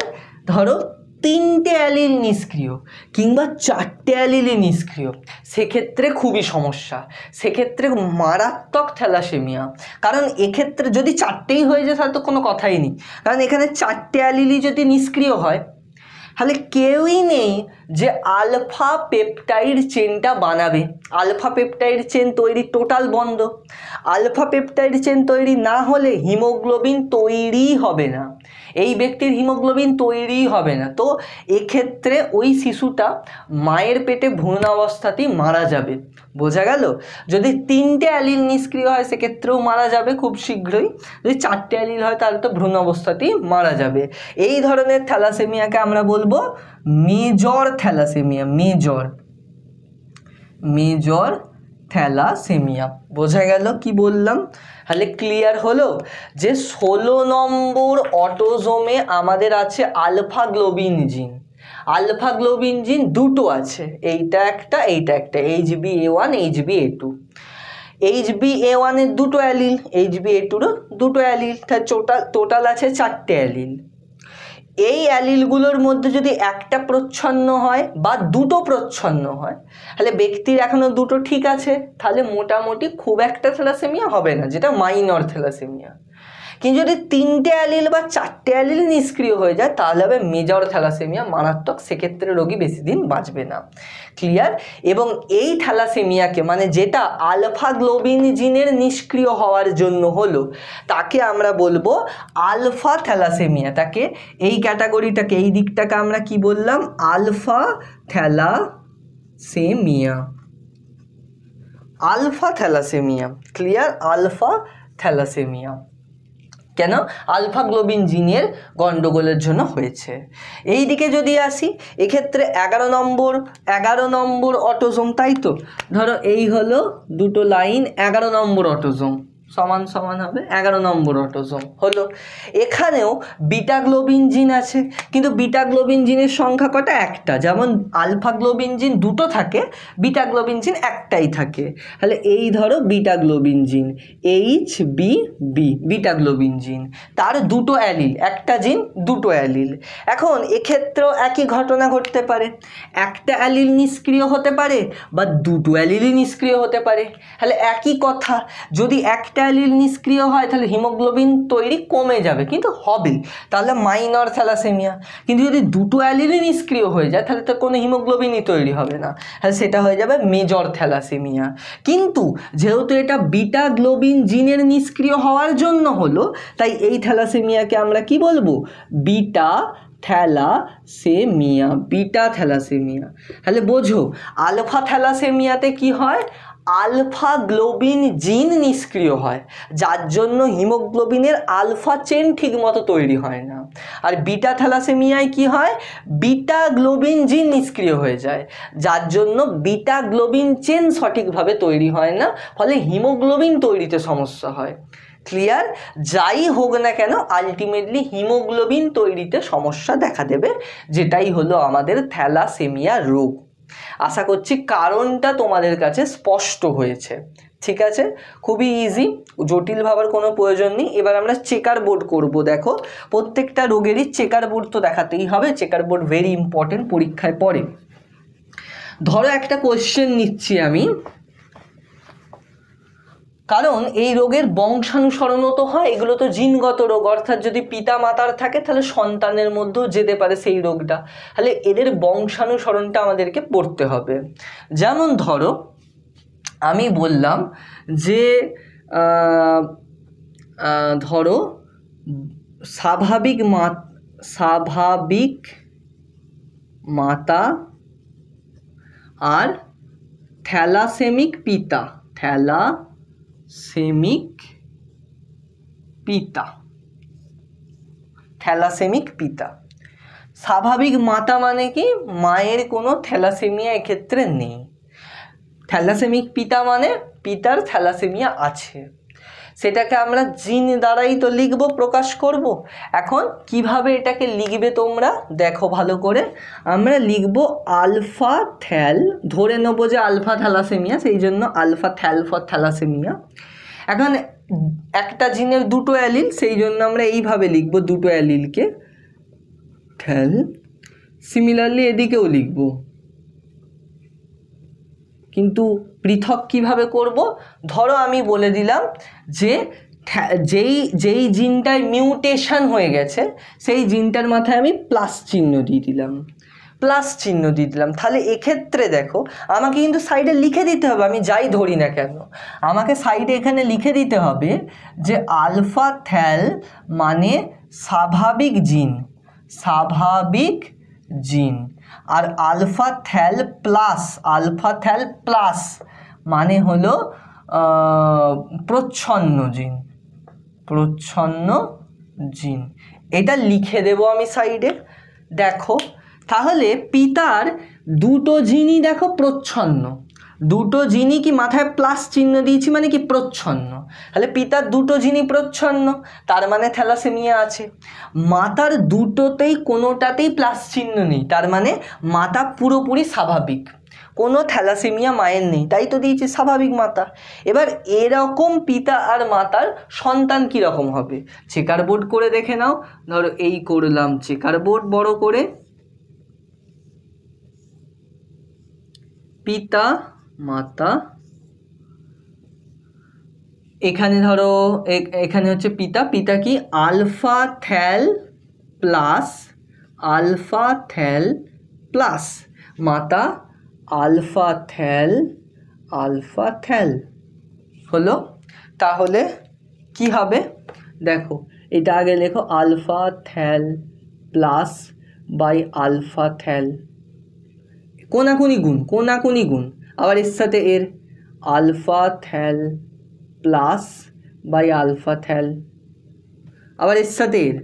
ধরো 3টে অ্যালিল নিষ্ক্রিয় কিংবা 4টে অ্যালিলই নিষ্ক্রিয়, সেক্ষেত্রে খুবই সমস্যা, সেক্ষেত্রে মারাত্মক থ্যালাসেমিয়া। কারণ এক্ষেত্রে যদি 4টেই হয়ে যায় তাহলে তো কোনো কথাই নেই, কারণ এখানে 4টে অ্যালিলই যদি নিষ্ক্রিয় হয় তাহলে কেউই নেই যে আলফা পেপটাইড চেনটা বানাবে। আলফা পেপটাইড চেন তৈরি টোটাল বন্ধ। আলফা পেপটাইড চেন তৈরি না হলে হিমোগ্লোবিন তৈরিই হবে না, এই ব্যক্তির হিমোগ্লোবিন তৈরিই হবে না। তো এক্ষেত্রে ওই শিশুটা মায়ের পেটে ভ্রূণাবস্থাতেই মারা যাবে। বোঝা গেল? যদি 3টে অ্যালিল নিষ্ক্রিয় হয় সেক্ষেত্রেও মারা যাবে খুব শীঘ্রই, যদি 4টে অ্যালিল হয় তাহলে তো ভ্রূণাবস্থাতেই মারা যাবে। এই ধরনের থ্যালাসেমিয়াকে আমরা বলবো মেজর থ্যালাসেমিয়া, মেজর থ্যালাসেমিয়া। বোঝা গেল কি বললাম? তাহলে ক্লিয়ার হলো যে 16 নম্বর অটোজোমে আমাদের আছে আলফা গ্লোবিন জিন। আলফা গ্লোবিন জিন 2টো আছে, এইটা একটা, HbA1 HbA2। HbA1 এর 2টো অ্যালিল, HbA2রও 2টো অ্যালিল, তাহলে টোটাল আছে 4টে অ্যালিল। এই অ্যালিলগুলোর মধ্যে যদি একটা প্রচ্ছন্ন হয় বা 2টো প্রচ্ছন্ন হয় তাহলে ব্যক্তির এখনো 2টো ঠিক আছে, তাহলে মোটামুটি খুব একটা থ্যালাসেমিয়া হবে না, যেটা মাইনর থ্যালাসেমিয়া। কিন্তু যদি 3টে অ্যালিল বা 4টে অ্যালিল নিষ্ক্রিয় হয়ে যায় তাহলে হবে মেজর থ্যালাসেমিয়া, মারাত্মক, সেক্ষেত্রে রোগী বেশি দিন বাঁচবে না। ক্লিয়ার? এবং এই থ্যালাসেমিয়াকে মানে যেটা আলফা গ্লোবিন জিনের নিষ্ক্রিয় হওয়ার জন্য হলো তাকে আমরা বলবো আলফা থ্যালাসেমিয়া। তাকে এই ক্যাটাগরিটাকে, এই দিকটাকে আমরা কি বললাম? Alpha thalassaemia, alpha thalassaemia. Clear? Alpha thalassaemia কেন? আলফা গ্লোবিন জিনের গন্ডগোলের জন্য হয়েছে। এই দিকে যদি আসি, এক্ষেত্রে 11 নম্বর অটোজোম, তাই তো? ধরো এই হলো 2টো লাইন, 11 নম্বর অটোজোম সমান সমান হবে 11 নম্বর অটোজোম হলো। এখানেও বিটা গ্লোবিন জিন আছে, কিন্তু বিটা গ্লোবিন জিনের সংখ্যা কটা? একটা। যেমন আলফা গ্লোবিন জিন 2টো থাকে, বিটা গ্লোবিন জিন একটাই থাকে। তাহলে এই ধরো বিটা গ্লোবিন জিন HBB, বিটা গ্লোবিন জিন, তার 2টো অ্যালিল, একটা জিন 2টো অ্যালিল। এখন এক্ষেত্রেও একই ঘটনা ঘটতে পারে, একটা অ্যালিল নিষ্ক্রিয় হতে পারে বা 2টো অ্যালিলই নিষ্ক্রিয় হতে পারে। তাহলে একই কথা, যদি একটা অ্যালিল নিষ্ক্রিয় হয় তাহলে হিমোগ্লোবিন তৈরি কমে যাবে, কিন্তু হবে, তাহলে মাইনর থ্যালাসেমিয়া। কিন্তু যদি 2টো অ্যালিলই নিষ্ক্রিয় হয়ে যায় তাহলে তো কোনো হিমোগ্লোবিনই তৈরি হবে না, তাহলে সেটা হয়ে যাবে মেজর থ্যালাসেমিয়া। কিন্তু যেহেতু এটা বিটা গ্লোবিন জিনের নিষ্ক্রিয় হওয়ার জন্য হলো, তাই এই থ্যালাসেমিয়াকে আমরা কি বলবো? Beta thalassemia, beta thalassemia. তাহলে বোঝো আলফা থ্যালাসেমিয়াতে কি হয়? আলফা গ্লোবিন জিন নিষ্ক্রিয় হয়, যার জন্য হিমোগ্লোবিনের আলফা চেন ঠিকমতো তৈরি হয় না। আর বিটা থ্যালাসেমিয়ায় কি হয়, বিটা গ্লোবিন জিন নিষ্ক্রিয় হয়ে যায়, যার জন্য বিটা গ্লোবিন চেন সঠিকভাবে তৈরি হয় না, ফলে হিমোগ্লোবিন তৈরিতে সমস্যা হয়। ক্লিয়ার? যাই হোক না কেন আলটিমেটলি হিমোগ্লোবিন তৈরিতে সমস্যা দেখা দেবে, যেটাই হলো আমাদের থ্যালাসেমিয়া রোগ। আশা করছি কারণটা তোমাদের কাছে স্পষ্ট হয়েছে। ঠিক আছে, খুবই ইজি, জটিল ভাবার কোনো প্রয়োজন নেই। এবার আমরা চেকার বোর্ড করব। দেখো প্রত্যেকটা রোগেরই চেকার বোর্ড তো দেখাতেই হবে, চেকার বোর্ড ভেরি ইম্পর্টেন্ট, পরীক্ষায় পড়ে। ধরো একটা কোয়েশ্চেন নিচ্ছি আমি, কারণ এই রোগের বংশানুসরণও তো হয়, এগুলো তো জিনগত রোগ, অর্থাৎ যদি পিতা মাতার থাকে তাহলে সন্তানের মধ্যেও যেতে পারে সেই রোগটা, তাহলে এদের বংশানুসরণটা আমাদেরকে পড়তে হবে। যেমন ধরো আমি বললাম যে ধরো স্বাভাবিক মাতা আর থ্যালাসেমিক পিতা, থ্যালাসেমিক পিতা। স্বাভাবিক মাতা মানে কি, মায়ের কোনো থ্যালাসেমিয়া এক্ষেত্রে নেই। থ্যালাসেমিক পিতা মানে পিতার থ্যালাসেমিয়া আছে, সেটাকে আমরা জিন দ্বারাই তো লিখব, প্রকাশ করব। এখন কিভাবে এটাকে লিখবে তোমরা দেখো ভালো করে। আমরা লিখব আলফা থ্যাল, ধরে নেবো যে আলফা থ্যালাসেমিয়া, সেই জন্য আলফা থ্যাল ফর থ্যালাসেমিয়া। এখন একটা জিনের দুটো অ্যালিল, সেই জন্য আমরা এইভাবে লিখব দুটো অ্যালিলকে থ্যাল। সিমিলারলি এদিকেও লিখব, কিন্তু পৃথক কিভাবে করব। ধরো আমি বলে দিলাম যে যেই জিনটায় মিউটেশন হয়ে গেছে সেই জিনটার মাথায় আমি প্লাস চিহ্ন দিয়ে দিলাম, তাহলে এক্ষেত্রে দেখো আমাকে কিন্তু সাইডে লিখে দিতে হবে, আমি যাই ধরি না কেন আমাকে সাইডে এখানে লিখে দিতে হবে যে আলফা থ্যাল মানে স্বাভাবিক জিন, আর আলফা থ্যাল প্লাস মানে হলো প্রচ্ছন্ন জিন। এটা লিখে দেব আমি সাইডে। দেখো তাহলে পিতার দুটো জিনই দেখো প্রচ্ছন্ন, দুটো জিনই কি মাথায় প্লাস চিহ্ন দিয়েছি মানে কি প্রচ্ছন্ন, তাহলে পিতার দুটো জিনই প্রচ্ছন্ন, তার মানে থ্যালাসেমিয়া আছে। মাতার দুটোতেই কোনোটাতেই প্লাস চিহ্ন নেই, তার মানে মাতা পুরোপুরি স্বাভাবিক, কোনো থ্যালাসেমিয়া মায়ের নেই, তাই তো দিয়েছি স্বাভাবিক মাতা। এবার এরকম পিতা আর মাতার সন্তান কীরকম হবে চেকার বোর্ড করে দেখে নাও। ধরো এই করলাম চেকার বোর্ড বড় করে, পিতা মাতা, এখানে ধরো এখানে হচ্ছে পিতা কি আলফা থ্যাল প্লাস মাতা আলফা থ্যাল হলো। তাহলে কি হবে দেখো, এটা আগে লেখো alpha thal plus by alpha thal, কোনাকুনি গুণ, আবার এর সাথে এর alpha thal plus by alpha thal, আবার এর সাথে এর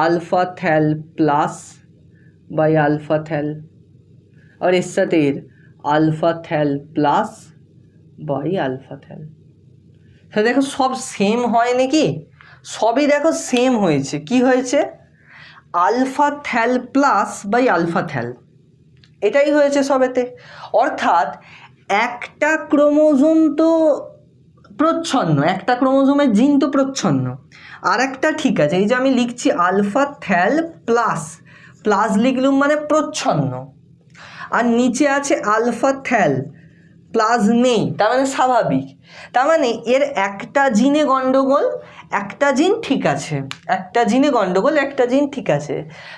alpha thal plus by alpha thal, আর এর সাথে এর alpha thal plus by alpha thal. তাহলে দেখো সব সেম হয় নাকি, সবই দেখো সেম হয়েছে। কি হয়েছে, alpha thal plus by alpha thal, এটাই হয়েছে সবেতে। অর্থাৎ একটা ক্রোমোজোম তো প্রচ্ছন্ন, একটা ক্রোমোজোমের জিন তো প্রচ্ছন্ন, আর একটা ঠিক আছে, এই যে আমি লিখছি আলফা থ্যাল প্লাস লিখলুম মানে প্রচ্ছন্ন, আর নিচে আছে আলফা থ্যাল প্লাস নেই, তার মানে স্বাভাবিক। তার মানে এর একটা জিনে গন্ডগোল, একটা জিন ঠিক আছে, একটা জিনে গন্ডগোল, একটা জিন ঠিক আছে।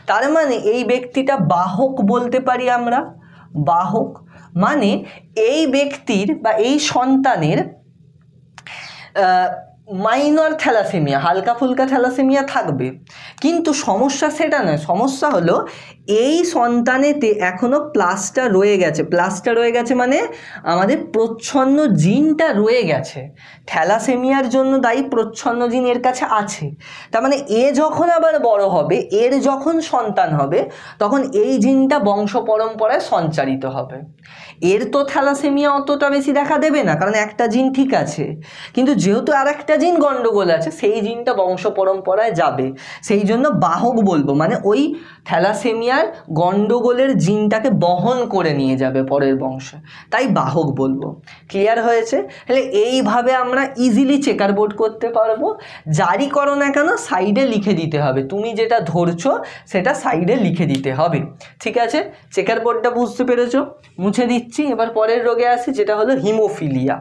তার মানে এই ব্যক্তিটা বাহক বলতে পারি আমরা। বাহক মানে এই ব্যক্তির বা এই সন্তানের মাইনর থ্যালাসেমিয়া, হালকা ফুলকা থ্যালাসেমিয়া থাকবে, কিন্তু সমস্যা সেটা নয়। সমস্যা হলো এই সন্তানেতে এখনো প্লাসটা রয়ে গেছে মানে আমাদের প্রচ্ছন্ন জিনটা রয়ে গেছে। থ্যালাসেমিয়ার জন্য দায়ী প্রচ্ছন্ন জিন এর কাছে আছে। তার মানে এ যখন আবার বড় হবে, এর যখন সন্তান হবে, তখন এই জিনটা বংশ পরম্পরায় সঞ্চারিত হবে। এর তো থ্যালাসেমিয়া অতটা বেশি দেখা দেবে না, কারণ একটা জিন ঠিক আছে, কিন্তু যেহেতু আর একটা জিন গন্ডগোল আছে, সেই জিনটা বংশ পরম্পরায় যাবে। সেই জন্য বাহক বলবো, মানে ওই থ্যালাসেমিয়ার গন্ডগোলের জিনটাকে বহন করে নিয়ে যাবে পরের বংশে, তাই বাহক বলবো। ক্লিয়ার হয়েছে? তাহলে এইভাবে আমরা ইজিলি চেকার বোর্ড করতে পারবো। জারি করো না কেন, সাইডে লিখে দিতে হবে, তুমি যেটা ধরছো সেটা সাইডে লিখে দিতে হবে। ঠিক আছে, চেকার বোর্ডটা বুঝতে পেরেছো? মুছে দিচ্ছি। এবার পরের রোগে আসি, যেটা হলো হিমোফিলিয়া।